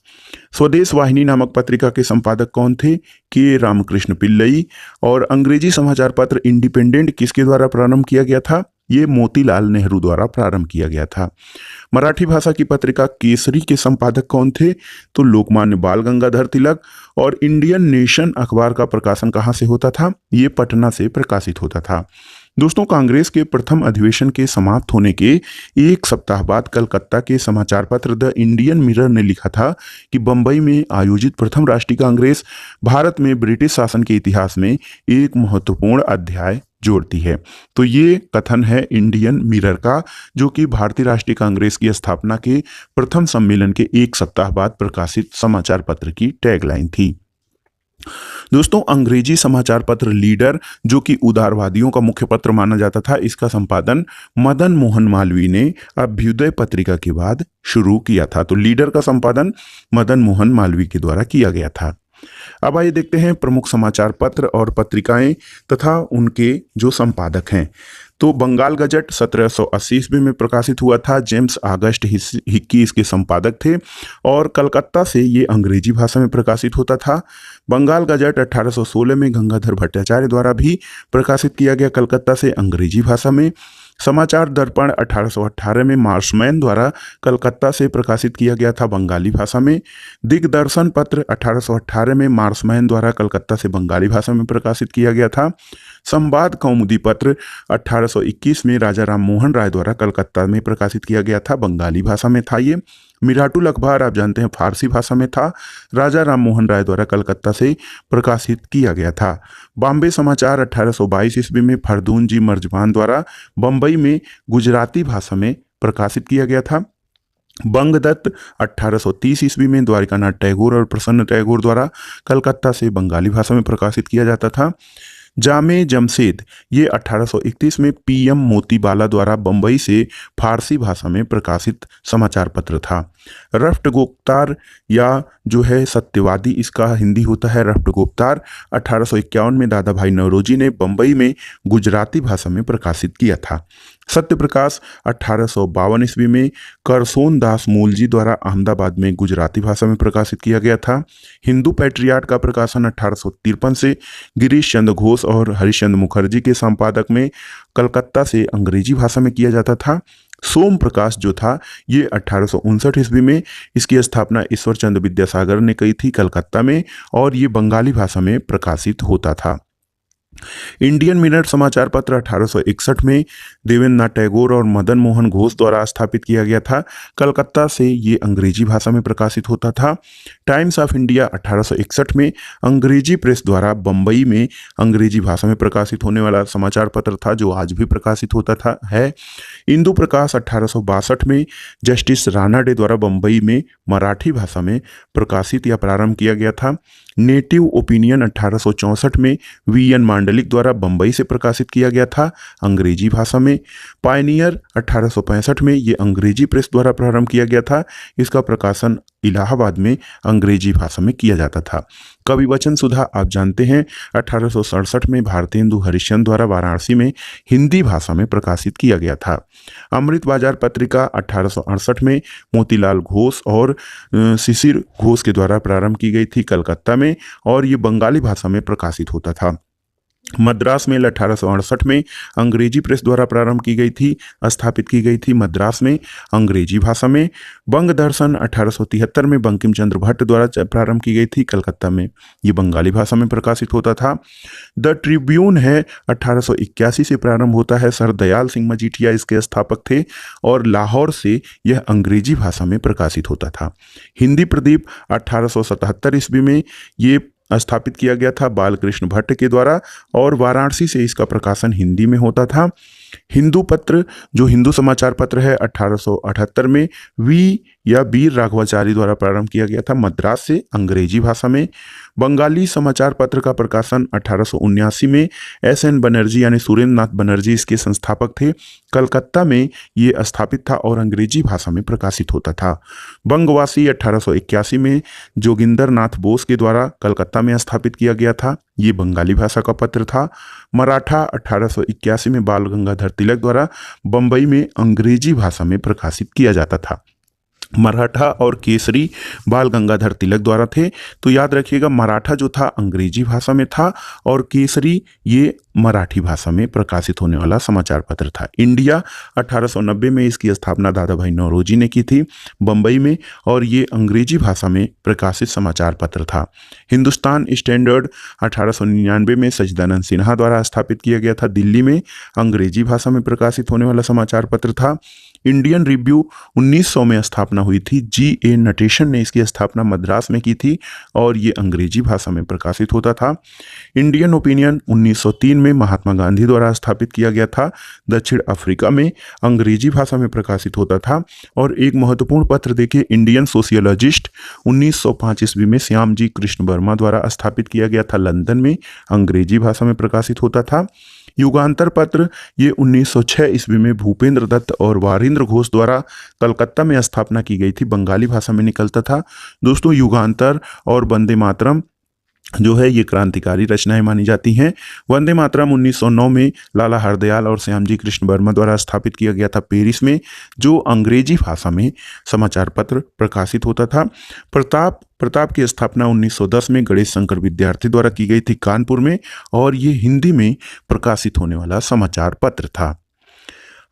स्वदेश वाहिनी नामक पत्रिका के संपादक कौन थे? के रामकृष्ण पिल्लई। और अंग्रेजी समाचार पत्र इंडिपेंडेंट किसके द्वारा प्रारंभ किया गया था? ये मोतीलाल नेहरू द्वारा प्रारंभ किया गया था। मराठी भाषा की पत्रिका केसरी के संपादक कौन थे? तो लोकमान्य बाल गंगाधर तिलक। और इंडियन नेशन अखबार का प्रकाशन कहाँ से होता था? ये पटना से प्रकाशित होता था। दोस्तों, कांग्रेस के प्रथम अधिवेशन के समाप्त होने के एक सप्ताह बाद कलकत्ता के समाचार पत्र द इंडियन मिरर ने लिखा था कि बंबई में आयोजित प्रथम राष्ट्रीय कांग्रेस भारत में ब्रिटिश शासन के इतिहास में एक महत्वपूर्ण अध्याय जोड़ती है। तो ये कथन है इंडियन मिरर का, जो कि भारतीय राष्ट्रीय कांग्रेस की स्थापना के प्रथम सम्मेलन के एक सप्ताह बाद प्रकाशित समाचार पत्र की टैगलाइन थी। दोस्तों, अंग्रेजी समाचार पत्र लीडर, जो कि उदारवादियों का मुख्य पत्र माना जाता था, इसका संपादन मदन मोहन मालवीय ने अभ्युदय पत्रिका के बाद शुरू किया था। तो लीडर का संपादन मदन मोहन मालवीय के द्वारा किया गया था। अब आइए देखते हैं प्रमुख समाचार पत्र और पत्रिकाएं तथा उनके जो संपादक हैं। तो बंगाल गजट 1780 ईस्वी में प्रकाशित हुआ था। जेम्स ऑगस्ट हिक्की इसके संपादक थे और कलकत्ता से ये अंग्रेजी भाषा में प्रकाशित होता था। बंगाल गजट 1816 में गंगाधर भट्टाचार्य द्वारा भी प्रकाशित किया गया, कलकत्ता से अंग्रेजी भाषा में। समाचार दर्पण 1818 में मार्शमैन द्वारा कलकत्ता से प्रकाशित किया गया था, बंगाली भाषा में। दिग्दर्शन पत्र 1818 में मार्शमैन द्वारा कलकत्ता से बंगाली भाषा में प्रकाशित किया गया था। संवाद कौमुदी पत्र 1821 में राजा राम मोहन राय द्वारा कलकत्ता में प्रकाशित किया गया था, बंगाली भाषा में था ये। मिराटुल अखबार आप जानते हैं फारसी भाषा में था, राजा राम मोहन राय द्वारा कलकत्ता से प्रकाशित किया गया था। बॉम्बे समाचार 1822 ईस्वी में फरदून जी मर्जबान द्वारा बंबई में गुजराती भाषा में प्रकाशित किया गया था। बंगदत्त 1830 ईस्वी में द्वारिकानाथ टैगोर और प्रसन्न टैगोर द्वारा कलकत्ता से बंगाली भाषा में प्रकाशित किया जाता था। जामे जमशेद ये 1831 में पीएम मोतीबाला द्वारा बंबई से फारसी भाषा में प्रकाशित समाचार पत्र था। रफ्टगोप्तार या जो है सत्यवादी, इसका हिंदी होता है रफ्टगोप्तार, 1851 में दादा भाई नौरोजी ने बंबई में गुजराती भाषा में प्रकाशित किया था। सत्यप्रकाश 1852 ईस्वी में करसोन दास मूलजी द्वारा अहमदाबाद में गुजराती भाषा में प्रकाशित किया गया था। हिंदू पैट्रियाट का प्रकाशन 1853 से गिरीश चंद्र घोष और हरिश्चंद्र मुखर्जी के संपादक में कलकत्ता से अंग्रेजी भाषा में किया जाता था। सोम प्रकाश जो था ये 1859 ईस्वी में, इसकी स्थापना ईश्वर चंद्र विद्यासागर ने की थी कलकत्ता में, और ये बंगाली भाषा में प्रकाशित होता था। इंडियन मिरर समाचार पत्र 1861 में देवेंद्रनाथ टैगोर और मदन मोहन घोष द्वारा स्थापित किया गया था, कलकत्ता से ये अंग्रेजी भाषा में प्रकाशित होता था। टाइम्स ऑफ इंडिया 1861 में अंग्रेजी प्रेस द्वारा बंबई में अंग्रेजी भाषा में प्रकाशित होने वाला समाचार पत्र था, जो आज भी प्रकाशित होता था है। इंदु प्रकाश 1862 में जस्टिस राणा डे द्वारा बंबई में मराठी भाषा में प्रकाशित या प्रारंभ किया गया था। नेटिव ओपिनियन 1864 में वीएन मांडलिक द्वारा बंबई से प्रकाशित किया गया था, अंग्रेजी भाषा में। पायनियर 1865 में ये अंग्रेजी प्रेस द्वारा प्रारंभ किया गया था, इसका प्रकाशन इलाहाबाद में अंग्रेजी भाषा में किया जाता था। कवि वचन सुधा आप जानते हैं 1867 में भारतेंदु हरिश्चंद्र द्वारा वाराणसी में हिंदी भाषा में प्रकाशित किया गया था। अमृत बाजार पत्रिका 1868 में मोतीलाल घोष और शिशिर घोष के द्वारा प्रारंभ की गई थी कलकत्ता में, और ये बंगाली भाषा में प्रकाशित होता था। मद्रास मेल 1868 में अंग्रेजी प्रेस द्वारा प्रारंभ की गई थी, स्थापित की गई थी मद्रास में अंग्रेजी भाषा में। बंग दर्शन 1873 में बंकिम चंद्र भट्ट द्वारा प्रारंभ की गई थी, कलकत्ता में ये बंगाली भाषा में प्रकाशित होता था। द ट्रिब्यून है 1881 से प्रारंभ होता है, सर दयाल सिंह मजीठिया इसके स्थापक थे, और लाहौर से यह अंग्रेजी भाषा में प्रकाशित होता था। हिंदी प्रदीप 1877 ईस्वी में ये स्थापित किया गया था बालकृष्ण भट्ट के द्वारा, और वाराणसी से इसका प्रकाशन हिंदी में होता था। हिंदू पत्र जो हिंदू समाचार पत्र है 1878 में वी या वीर राघवाचारी द्वारा प्रारंभ किया गया था मद्रास से अंग्रेजी भाषा में। बंगाली समाचार पत्र का प्रकाशन 1879 में एस.एन. बनर्जी यानी सुरेंद्र नाथ बनर्जी इसके संस्थापक थे। कलकत्ता में ये स्थापित था और अंग्रेजी भाषा में प्रकाशित होता था। बंगवासी 1881 में जोगिंदर नाथ बोस के द्वारा कलकत्ता में स्थापित किया गया था, ये बंगाली भाषा का पत्र था। मराठा 1881 में बाल गंगाधर तिलक द्वारा बंबई में अंग्रेजी भाषा में प्रकाशित किया जाता था। मराठा और केसरी बाल गंगाधर तिलक द्वारा थे, तो याद रखिएगा मराठा जो था अंग्रेजी भाषा में था और केसरी ये मराठी भाषा में प्रकाशित होने वाला समाचार पत्र था। इंडिया 1890 में इसकी स्थापना दादा भाई नौरोजी ने की थी बंबई में और ये अंग्रेजी भाषा में प्रकाशित समाचार पत्र था। हिंदुस्तान स्टैंडर्ड 1899 में सच्चिदानंद सिन्हा द्वारा स्थापित किया गया था, दिल्ली में अंग्रेजी भाषा में प्रकाशित होने वाला समाचार पत्र था। इंडियन रिव्यू 1900 में स्थापना हुई थी, G.A. नटेशन ने इसकी स्थापना मद्रास में की थी और ये अंग्रेजी भाषा में प्रकाशित होता था। इंडियन ओपिनियन 1903 में महात्मा गांधी द्वारा स्थापित किया गया था, दक्षिण अफ्रीका में अंग्रेजी भाषा में प्रकाशित होता था। और एक महत्वपूर्ण पत्र देखिए इंडियन सोशियोलॉजिस्ट 1905 ईस्वी में श्याम जी कृष्ण वर्मा द्वारा स्थापित किया गया था, लंदन में अंग्रेजी भाषा में प्रकाशित होता था। युगांतर पत्र ये 1906 ईस्वी में भूपेंद्र दत्त और वारिंद्र घोष द्वारा कलकत्ता में स्थापना की गई थी, बंगाली भाषा में निकलता था। दोस्तों युगांतर और वंदे मातरम जो है ये क्रांतिकारी रचनाएं मानी जाती हैं। वंदे मातरम 1909 में लाला हरदयाल और श्यामजी कृष्ण वर्मा द्वारा स्थापित किया गया था पेरिस में, जो अंग्रेजी भाषा में समाचार पत्र प्रकाशित होता था। प्रताप की स्थापना 1910 में गणेश शंकर विद्यार्थी द्वारा की गई थी कानपुर में और ये हिंदी में प्रकाशित होने वाला समाचार पत्र था।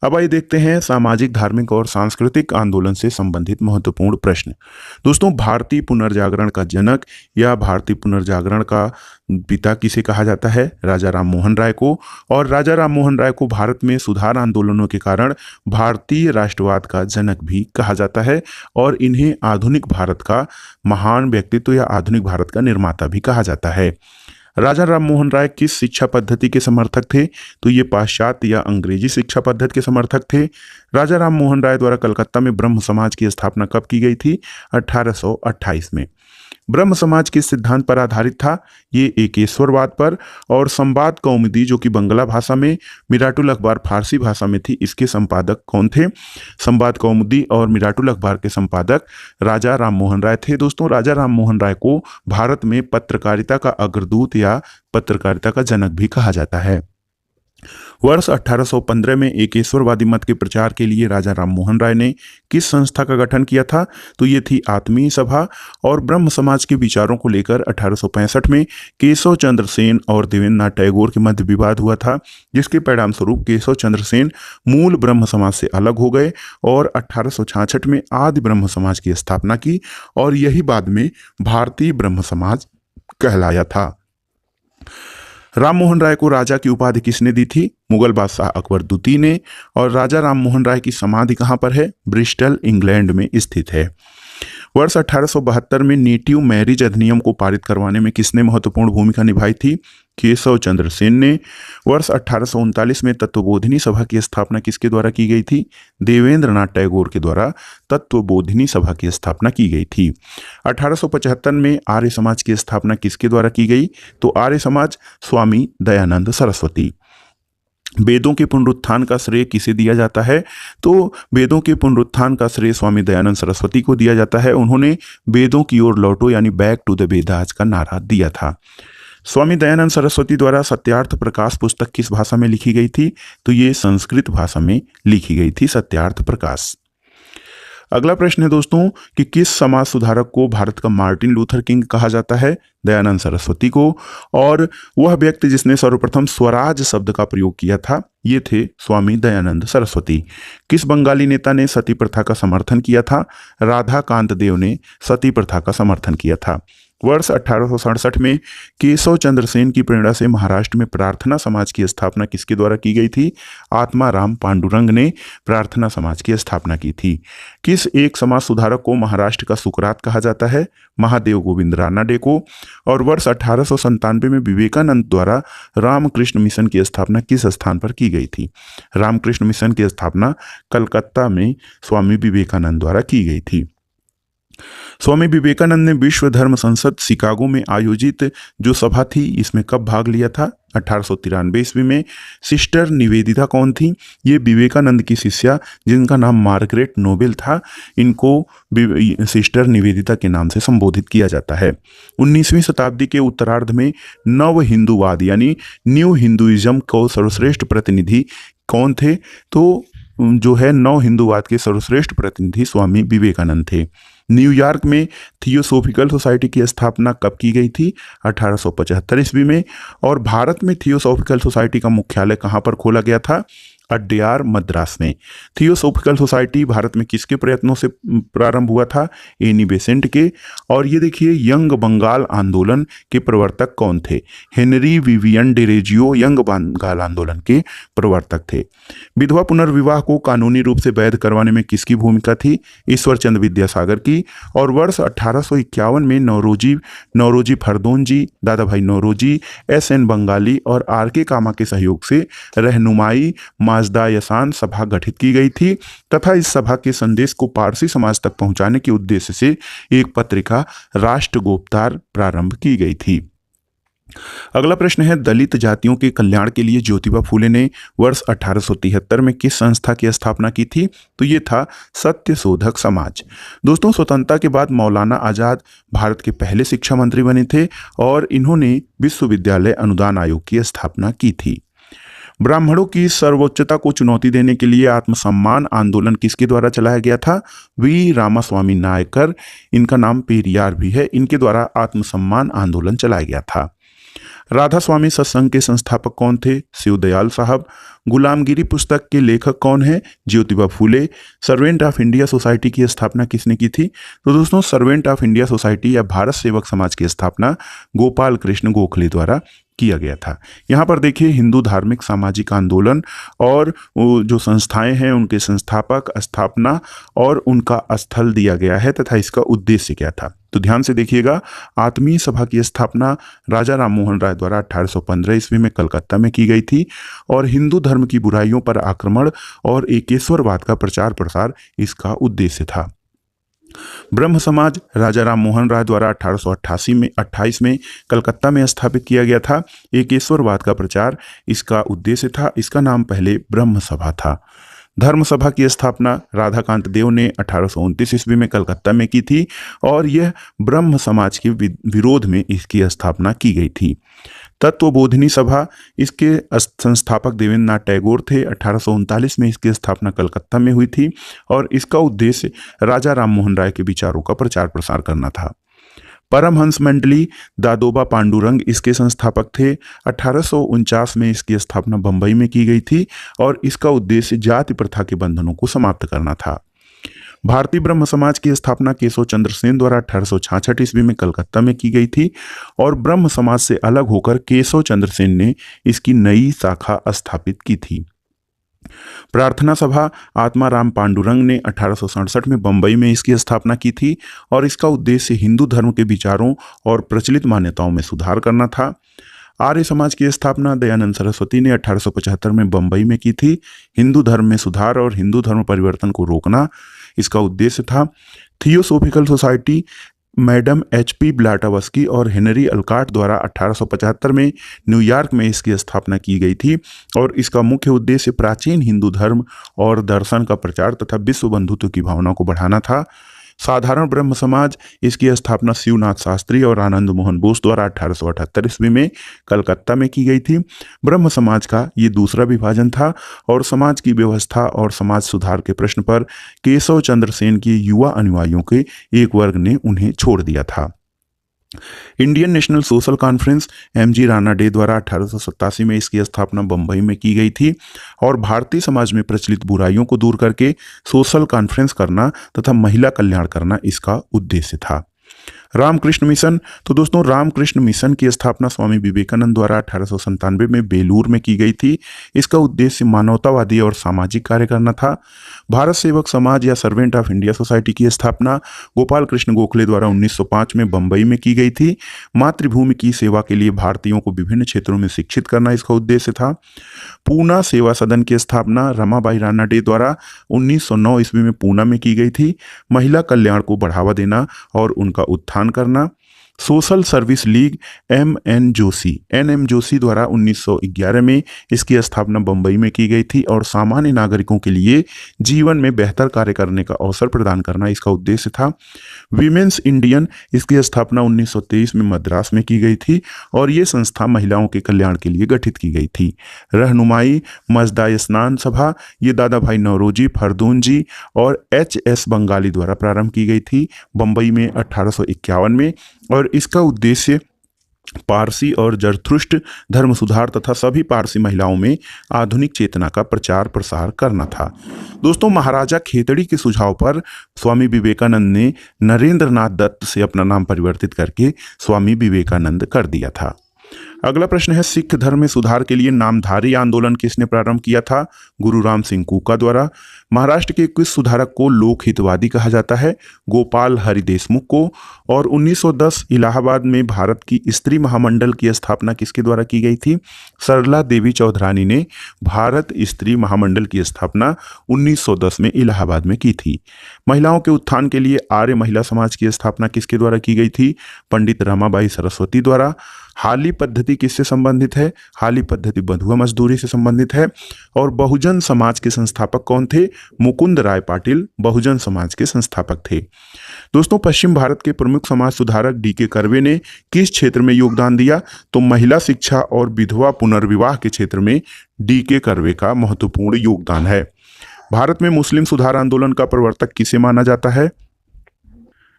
अब आइए देखते हैं सामाजिक, धार्मिक और सांस्कृतिक आंदोलन से संबंधित महत्वपूर्ण प्रश्न। दोस्तों भारतीय पुनर्जागरण का जनक या भारतीय पुनर्जागरण का पिता किसे कहा जाता है? राजा राम मोहन राय को। और राजा राम मोहन राय को भारत में सुधार आंदोलनों के कारण भारतीय राष्ट्रवाद का जनक भी कहा जाता है और इन्हें आधुनिक भारत का महान व्यक्तित्व या आधुनिक भारत का निर्माता भी कहा जाता है। राजा राम मोहन राय किस शिक्षा पद्धति के समर्थक थे? तो ये पाश्चात्य या अंग्रेजी शिक्षा पद्धति के समर्थक थे। राजा राम मोहन राय द्वारा कलकत्ता में ब्रह्म समाज की स्थापना कब की गई थी? 1828 में। ब्रह्म समाज किस सिद्धांत पर आधारित था? ये एकेश्वरवाद पर। और संवाद कौमुदी जो कि बंगला भाषा में, मिराटुल अखबार फारसी भाषा में थी, इसके संपादक कौन थे? संवाद कौमुदी और मिराटुल अखबार के संपादक राजा राम मोहन राय थे। दोस्तों राजा राम मोहन राय को भारत में पत्रकारिता का अग्रदूत या पत्रकारिता का जनक भी कहा जाता है। वर्ष 1815 में एकेश्वरवादी मत के प्रचार के लिए राजा राम मोहन राय ने किस संस्था का गठन किया था? तो ये थी आत्मीय सभा। और ब्रह्म समाज के विचारों को लेकर 1865 में केशव चंद्र सेन और देवेंद्र नाथ टैगोर के मध्य विवाद हुआ था, जिसके परिणाम स्वरूप केशव चंद्र सेन मूल ब्रह्म समाज से अलग हो गए और 1866 में आदि ब्रह्म समाज की स्थापना की और यही बाद में भारतीय ब्रह्म समाज कहलाया था। राम मोहन राय को राजा की उपाधि किसने दी थी? मुगल बादशाह अकबर द्वितीय ने। और राजा राम मोहन राय की समाधि कहाँ पर है? ब्रिस्टल इंग्लैंड में स्थित है। वर्ष 1872 में नेटिव मैरिज अधिनियम को पारित करवाने में किसने महत्वपूर्ण भूमिका निभाई थी? केशव चंद्र सेन ने। वर्ष 1839 में तत्वबोधिनी सभा की स्थापना किसके द्वारा की गई थी? देवेंद्र नाथ टैगोर के द्वारा तत्वबोधिनी सभा की स्थापना की गई थी। 1875 में आर्य समाज की स्थापना किसके द्वारा की गई? तो आर्य समाज स्वामी दयानंद सरस्वती। वेदों के पुनरुत्थान का श्रेय किसे दिया जाता है? तो वेदों के पुनरुत्थान का श्रेय स्वामी दयानंद सरस्वती को दिया जाता है। उन्होंने वेदों की ओर लौटो यानी बैक टू द वेदास का नारा दिया था। स्वामी दयानंद सरस्वती द्वारा सत्यार्थ प्रकाश पुस्तक किस भाषा में लिखी गई थी? तो ये संस्कृत भाषा में लिखी गई थी सत्यार्थ प्रकाश। अगला प्रश्न है दोस्तों कि किस समाज सुधारक को भारत का मार्टिन लूथर किंग कहा जाता है? दयानंद सरस्वती को। और वह व्यक्ति जिसने सर्वप्रथम स्वराज शब्द का प्रयोग किया था ये थे स्वामी दयानंद सरस्वती। किस बंगाली नेता ने सती प्रथा का समर्थन किया था? राधा कांत देव ने सती प्रथा का समर्थन किया था। वर्ष 1867 में केशव चंद्र सेन की प्रेरणा से महाराष्ट्र में प्रार्थना समाज की स्थापना किसके द्वारा की गई थी? आत्माराम पांडुरंग ने प्रार्थना समाज की स्थापना की थी। किस एक समाज सुधारक को महाराष्ट्र का सुकरात कहा जाता है? महादेव गोविंद रानाडे को। और वर्ष 1897 में विवेकानंद द्वारा रामकृष्ण मिशन की स्थापना किस स्थान पर की गई थी? रामकृष्ण मिशन की स्थापना कलकत्ता में स्वामी विवेकानंद द्वारा की गई थी। स्वामी विवेकानंद ने विश्व धर्म संसद शिकागो में आयोजित जो सभा थी, इसमें कब भाग लिया था? 1893 ईस्वी में। सिस्टर निवेदिता कौन थी? ये विवेकानंद की शिष्या जिनका नाम मार्गरेट नोबेल था, इनको सिस्टर निवेदिता के नाम से संबोधित किया जाता है। 19वीं शताब्दी के उत्तरार्ध में नव हिंदूवाद यानी न्यू हिंदुइज्म को सर्वश्रेष्ठ प्रतिनिधि कौन थे? तो जो है नव हिंदूवाद के सर्वश्रेष्ठ प्रतिनिधि स्वामी विवेकानंद थे। न्यूयॉर्क में थियोसॉफिकल सोसाइटी की स्थापना कब की गई थी? 1875 ईस्वी में। और भारत में थियोसॉफिकल सोसाइटी का मुख्यालय कहाँ पर खोला गया था? अड्यार मद्रास में। थियोसॉफिकल सोसाइटी भारत में किसके प्रयत्नों से प्रारंभ हुआ था? एनी बेसेंट के। और ये देखिए, यंग बंगाल आंदोलन के प्रवर्तक कौन थे? Henry Vivian Derozio young Bengal आंदोलन के प्रवर्तक थे। विधवा पुनर्विवाह को कानूनी रूप से वैध करवाने में किसकी भूमिका थी? ईश्वर चंद्र विद्यासागर की। और वर्ष 1851 में नौरोजी फरदोंजी, दादा भाई नौरोजी, SN बंगाली और RK कामा के सहयोग से रहनुमाई माजदा-यसान सभा गठित की गई थी तथा इस सभा के संदेश को पारसी समाज तक पहुंचाने के उद्देश्य से एक पत्रिका राष्ट्रगोपतार प्रारंभ की गई थी। अगला प्रश्न है, दलित जातियों के कल्याण के लिए ज्योतिबा फूले ने वर्ष 1873 में किस संस्था की स्थापना की थी? तो ये था सत्य शोधक समाज। दोस्तों, स्वतंत्रता के बाद मौलाना आजाद भारत के पहले शिक्षा मंत्री बने थे और इन्होंने विश्वविद्यालय अनुदान आयोग की स्थापना की थी। ब्राह्मणों की सर्वोच्चता को चुनौती देने के लिए आत्मसम्मान आंदोलन किसके द्वारा चलाया गया था? वी रामास्वामी नायकर, इनका नाम पेरियार भी है, इनके द्वारा आत्मसम्मान आंदोलन चलाया गया था। राधा स्वामी सत्संग के संस्थापक कौन थे? शिवदयाल साहब। गुलामगिरी पुस्तक के लेखक कौन है? Jyotiba Phule. Servant of India society की स्थापना किसने की थी? तो दोस्तों, सर्वेंट ऑफ इंडिया सोसाइटी या भारत सेवक समाज की स्थापना गोपाल कृष्ण गोखले द्वारा किया गया था। यहाँ पर देखिए, हिंदू धार्मिक सामाजिक आंदोलन और जो संस्थाएं हैं उनके संस्थापक, स्थापना और उनका स्थल दिया गया है तथा इसका उद्देश्य क्या था। तो ध्यान से देखिएगा, आत्मीय सभा की स्थापना राजा राममोहन राय द्वारा 1815 ईस्वी में कलकत्ता में की गई थी और हिंदू धर्म की बुराइयों पर आक्रमण और एकेश्वरवाद का प्रचार प्रसार इसका उद्देश्य था। ब्रह्म समाज राजा राममोहन राय द्वारा 1828 में कलकत्ता में स्थापित किया गया था। एकेश्वरवाद का प्रचार इसका उद्देश्य था। इसका नाम पहले ब्रह्म सभा था। धर्म सभा की स्थापना राधाकांत देव ने 1829 ईस्वी में कलकत्ता में की थी और यह ब्रह्म समाज के विरोध में इसकी स्थापना की गई थी। तत्वबोधिनी सभा, इसके संस्थापक देवेंद्रनाथ टैगोर थे। 1839 में इसकी स्थापना कलकत्ता में हुई थी और इसका उद्देश्य राजा राममोहन राय के विचारों का प्रचार प्रसार करना था। परमहंस मंडली दादोबा पांडुरंग इसके संस्थापक थे। 1849 में इसकी स्थापना बंबई में की गई थी और इसका उद्देश्य जाति प्रथा के बंधनों को समाप्त करना था। भारतीय ब्रह्म समाज की स्थापना केशव चंद्र सेन द्वारा 1866 ईस्वी में कलकत्ता में की गई थी और ब्रह्म समाज से अलग होकर केशव चंद्र सेन ने इसकी नई शाखा स्थापित की थी। प्रार्थना सभा आत्माराम पांडुरंग ने 1867 में बंबई में इसकी स्थापना की थी और इसका उद्देश्य हिंदू धर्म के विचारों और प्रचलित मान्यताओं में सुधार करना था। आर्य समाज की स्थापना दयानंद सरस्वती ने 1875 में बंबई में की थी। हिंदू धर्म में सुधार और हिंदू धर्म परिवर्तन को रोकना इसका उद्देश्य था। थियोसॉफिकल सोसाइटी मैडम HP ब्लाटावस्की और हेनरी अल्काट द्वारा 1875 में न्यूयॉर्क में इसकी स्थापना की गई थी और इसका मुख्य उद्देश्य प्राचीन हिंदू धर्म और दर्शन का प्रचार तथा विश्व बंधुत्व की भावना को बढ़ाना था। साधारण ब्रह्म समाज, इसकी स्थापना शिवनाथ शास्त्री और आनंद मोहन बोस द्वारा 1878 ईस्वी में कलकत्ता में की गई थी। ब्रह्म समाज का ये दूसरा विभाजन था और समाज की व्यवस्था और समाज सुधार के प्रश्न पर केशव चंद्र सेन के युवा अनुयायियों के एक वर्ग ने उन्हें छोड़ दिया था। Indian national social conference MG Ranade द्वारा 1887 में इसकी स्थापना बंबई में की गई थी और भारतीय समाज में प्रचलित बुराइयों को दूर करके सोशल कॉन्फ्रेंस करना तथा महिला कल्याण करना इसका उद्देश्य था। रामकृष्ण मिशन। तो दोस्तों रामकृष्ण मिशन की स्थापना स्वामी विवेकानंद द्वारा 1897 में बेलूर में की गई थी। इसका उद्देश्य मानवतावादी और सामाजिक कार्य करना था। भारत सेवक समाज या सर्वेंट ऑफ इंडिया सोसाइटी की स्थापना गोपाल कृष्ण गोखले द्वारा 1905 में बंबई में की गई थी। मातृभूमि की सेवा के लिए भारतीयों को विभिन्न क्षेत्रों में शिक्षित करना इसका उद्देश्य था। पूना सेवा सदन की स्थापना रमाबाई रानाडे द्वारा 1909 ईस्वी में पूना में की गई थी। महिला कल्याण को बढ़ावा देना और उनका उत्थान करना। Social service league N M Joshi द्वारा 1911 में इसकी स्थापना बंबई में की गई थी और सामान्य नागरिकों के लिए जीवन में बेहतर कार्य करने का अवसर प्रदान करना इसका उद्देश्य था। वीमेंस इंडियन, इसकी स्थापना 1923 में मद्रास में की गई थी और ये संस्था महिलाओं के कल्याण के लिए गठित की गई थी। रहनुमाई मजदा स्नान सभा, ये दादा भाई नौरोजी फरदून जी और एच.एस. बंगाली द्वारा प्रारंभ की गई थी बंबई में 1851 में, और इसका उद्देश्य पारसी और जरथुष्ट धर्म सुधार तथा सभी पारसी महिलाओं में आधुनिक चेतना का प्रचार प्रसार करना था। दोस्तों महाराजा खेतड़ी के सुझाव पर स्वामी विवेकानंद ने नरेंद्रनाथ दत्त से अपना नाम परिवर्तित करके स्वामी विवेकानंद कर दिया था। अगला प्रश्न है, सिख धर्म में सुधार के लिए नामधारी आंदोलन किसने प्रारंभ किया था? गुरु राम सिंह कूका द्वारा। महाराष्ट्र के किस सुधारक को लोकहितवादी कहा जाता है? गोपाल हरि देशमुख को। और 1910 इलाहाबाद में भारत की स्त्री महामंडल की स्थापना किसके द्वारा की गई थी? सरला देवी चौधरानी ने भारत स्त्री महामंडल की स्थापना 1910 में इलाहाबाद में की थी। महिलाओं के उत्थान के लिए आर्य महिला समाज की स्थापना किसके द्वारा की गई थी? पंडित रमाबाई सरस्वती द्वारा। हाली पद्धति किससे संबंधित है? हाली पद्धति बंधुआ मजदूरी से संबंधित है। और बहुजन समाज के संस्थापक कौन थे? मुकुंद राय पाटिल बहुजन समाज के संस्थापक थे। दोस्तों पश्चिम भारत के प्रमुख समाज सुधारक डी.के. कर्वे ने किस क्षेत्र में योगदान दिया? तो महिला शिक्षा और विधवा पुनर्विवाह के क्षेत्र में डी.के. कर्वे का महत्वपूर्ण योगदान है। भारत में मुस्लिम सुधार आंदोलन का प्रवर्तक किसे माना जाता है?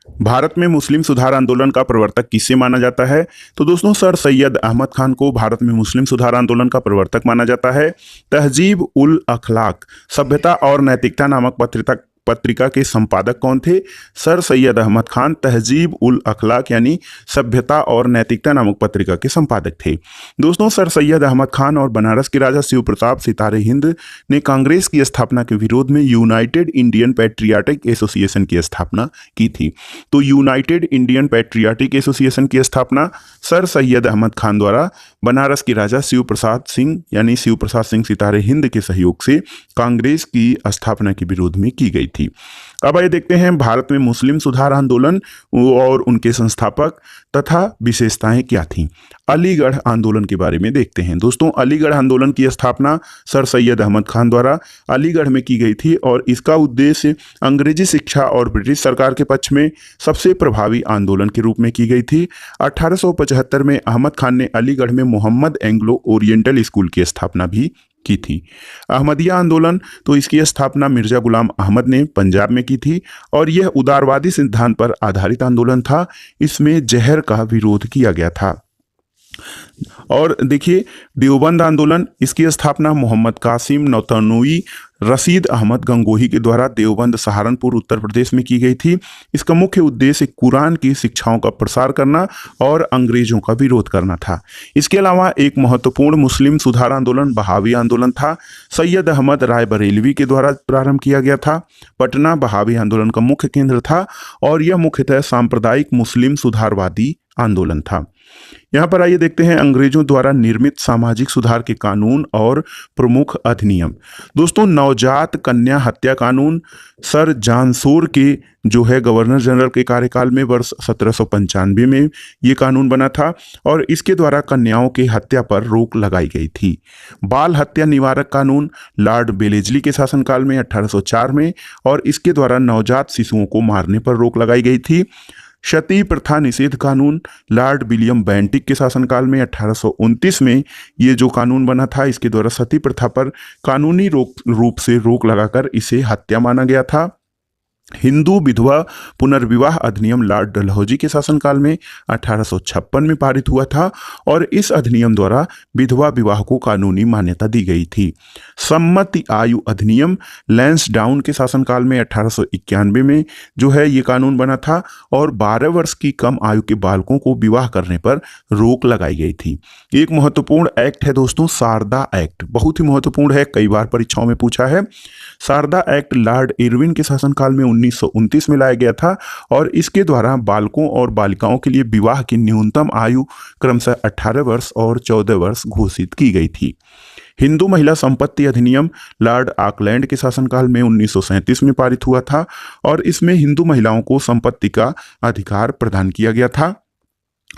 भारत में मुस्लिम सुधार आंदोलन का प्रवर्तक किसे माना जाता है? तो दोस्तों सर सैयद अहमद खान को भारत में मुस्लिम सुधार आंदोलन का प्रवर्तक माना जाता है। तहजीब उल अखलाक सभ्यता और नैतिकता नामक पत्रिका के संपादक कौन थे? सर सैयद अहमद खान तहजीब उल अखलाक यानी सभ्यता और नैतिकता नामक पत्रिका के संपादक थे। दोस्तों सर सैयद अहमद खान और बनारस के राजा शिव प्रताप सितारे हिंद ने कांग्रेस की स्थापना के विरोध में यूनाइटेड इंडियन पैट्रियाटिक एसोसिएशन की स्थापना की थी। तो यूनाइटेड इंडियन पैट्रियाटिक एसोसिएशन की स्थापना सर सैयद अहमद खान द्वारा बनारस के राजा शिव प्रसाद सिंह यानी शिव प्रसाद सिंह सितारे हिंद के सहयोग से कांग्रेस की स्थापना के विरोध में की गई थी। अब आइए देखते हैं भारत में मुस्लिम सुधार आंदोलन और उनके संस्थापक तथा विशेषताएं क्या थीं। अलीगढ़ आंदोलन के बारे में देखते हैं। दोस्तों अलीगढ़ आंदोलन की स्थापना सर सैयद अहमद खान द्वारा अलीगढ़ में की गई थी और इसका उद्देश्य अंग्रेजी शिक्षा और ब्रिटिश सरकार के पक्ष में सबसे प्रभावी आंदोलन के रूप में की गई थी। 1875 में अहमद खान ने अलीगढ़ में मोहम्मद एंग्लो ओरिएंटल स्कूल की स्थापना भी की थी। अहमदिया आंदोलन, तो इसकी स्थापना मिर्जा गुलाम अहमद ने पंजाब में की थी और यह उदारवादी सिद्धांत पर आधारित आंदोलन था। इसमें जहर का विरोध किया गया था। और देखिए देवबंद आंदोलन, इसकी स्थापना मोहम्मद कासिम नौतनोई रशीद अहमद गंगोही के द्वारा देवबंद सहारनपुर उत्तर प्रदेश में की गई थी। इसका मुख्य उद्देश्य कुरान की शिक्षाओं का प्रसार करना और अंग्रेजों का विरोध करना था। इसके अलावा एक महत्वपूर्ण मुस्लिम सुधार आंदोलन बहावी आंदोलन था। सैयद अहमद राय बरेलवी के द्वारा प्रारंभ किया गया था। पटना बहावी आंदोलन का मुख्य केंद्र था और यह मुख्यतः सांप्रदायिक मुस्लिम सुधारवादी आंदोलन था। यहाँ पर आइए देखते हैं अंग्रेजों द्वारा निर्मित सामाजिक सुधार के कानून और प्रमुख अधिनियम। दोस्तों नवजात कन्या हत्या कानून सर जॉन शोर के जो है गवर्नर जनरल के कार्यकाल में वर्ष 1795 में ये कानून बना था और इसके द्वारा कन्याओं की हत्या पर रोक लगाई गई थी। बाल हत्या निवारक कानून लॉर्ड बेलेजली के शासनकाल में 1804 में और इसके द्वारा नवजात शिशुओं को मारने पर रोक लगाई गई थी। सती प्रथा निषेध कानून लॉर्ड विलियम बेंटिक के शासनकाल में 1829 में ये जो कानून बना था, इसके द्वारा सती प्रथा पर कानूनी रूप से रोक लगाकर इसे हत्या माना गया था। हिंदू विधवा पुनर्विवाह अधिनियम लॉर्ड डलहौजी के शासनकाल में 1856 में पारित हुआ था और इस अधिनियम द्वारा विधवा विवाह को कानूनी मान्यता दी गई थी। सम्मति आयु अधिनियम लैंसडाउन के शासनकाल में 1891 में जो है ये कानून बना था और 12 वर्ष की कम आयु के बालकों को विवाह करने पर रोक लगाई गई थी। एक महत्वपूर्ण एक्ट है दोस्तों शारदा एक्ट, बहुत ही महत्वपूर्ण है, कई बार परीक्षाओं में पूछा है। शारदा एक्ट लॉर्ड इरविन के शासनकाल में 1929 में लाया गया था और इसके द्वारा बालकों और बालिकाओं के लिए विवाह की न्यूनतम आयु क्रमशः 18 वर्ष और 14 वर्ष घोषित की गई थी। हिंदू महिला संपत्ति अधिनियम लॉर्ड ऑकलैंड के शासनकाल में 1937 में पारित हुआ था और इसमें हिंदू महिलाओं को संपत्ति का अधिकार प्रदान किया गया था।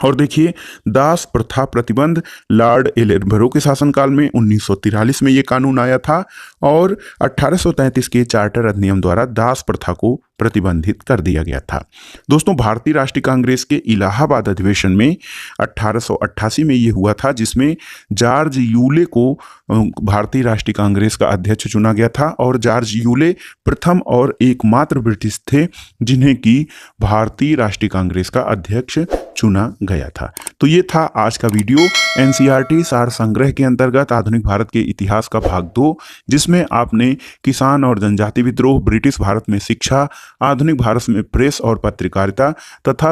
और देखिए दास प्रथा प्रतिबंध लॉर्ड एलेनबरो के शासनकाल में 1943 में ये कानून आया था और 1833 के चार्टर अधिनियम द्वारा दास प्रथा को प्रतिबंधित कर दिया गया था। दोस्तों भारतीय राष्ट्रीय कांग्रेस के इलाहाबाद अधिवेशन में 1888 में ये हुआ था जिसमें जॉर्ज यूले को भारतीय राष्ट्रीय कांग्रेस का अध्यक्ष चुना गया था और जॉर्ज यूले प्रथम और एकमात्र ब्रिटिश थे जिन्हें की भारतीय राष्ट्रीय कांग्रेस का अध्यक्ष चुना गया था। तो ये था आज का वीडियो एनसीईआरटी सार संग्रह के अंतर्गत आधुनिक भारत के इतिहास का भाग 2, जिसमें आपने किसान और जनजाति विद्रोह, ब्रिटिश भारत में शिक्षा, आधुनिक भारत में प्रेस और पत्रकारिता तथा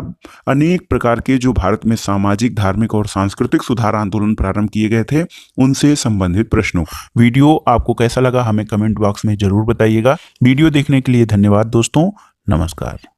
अनेक प्रकार के जो भारत में सामाजिक, धार्मिक और सांस्कृतिक सुधार आंदोलन प्रारंभ किए गए थे उनसे संबंधित प्रश्नों। वीडियो आपको कैसा लगा हमें कमेंट बॉक्स में जरूर बताइएगा। वीडियो देखने के लिए धन्यवाद दोस्तों, नमस्कार।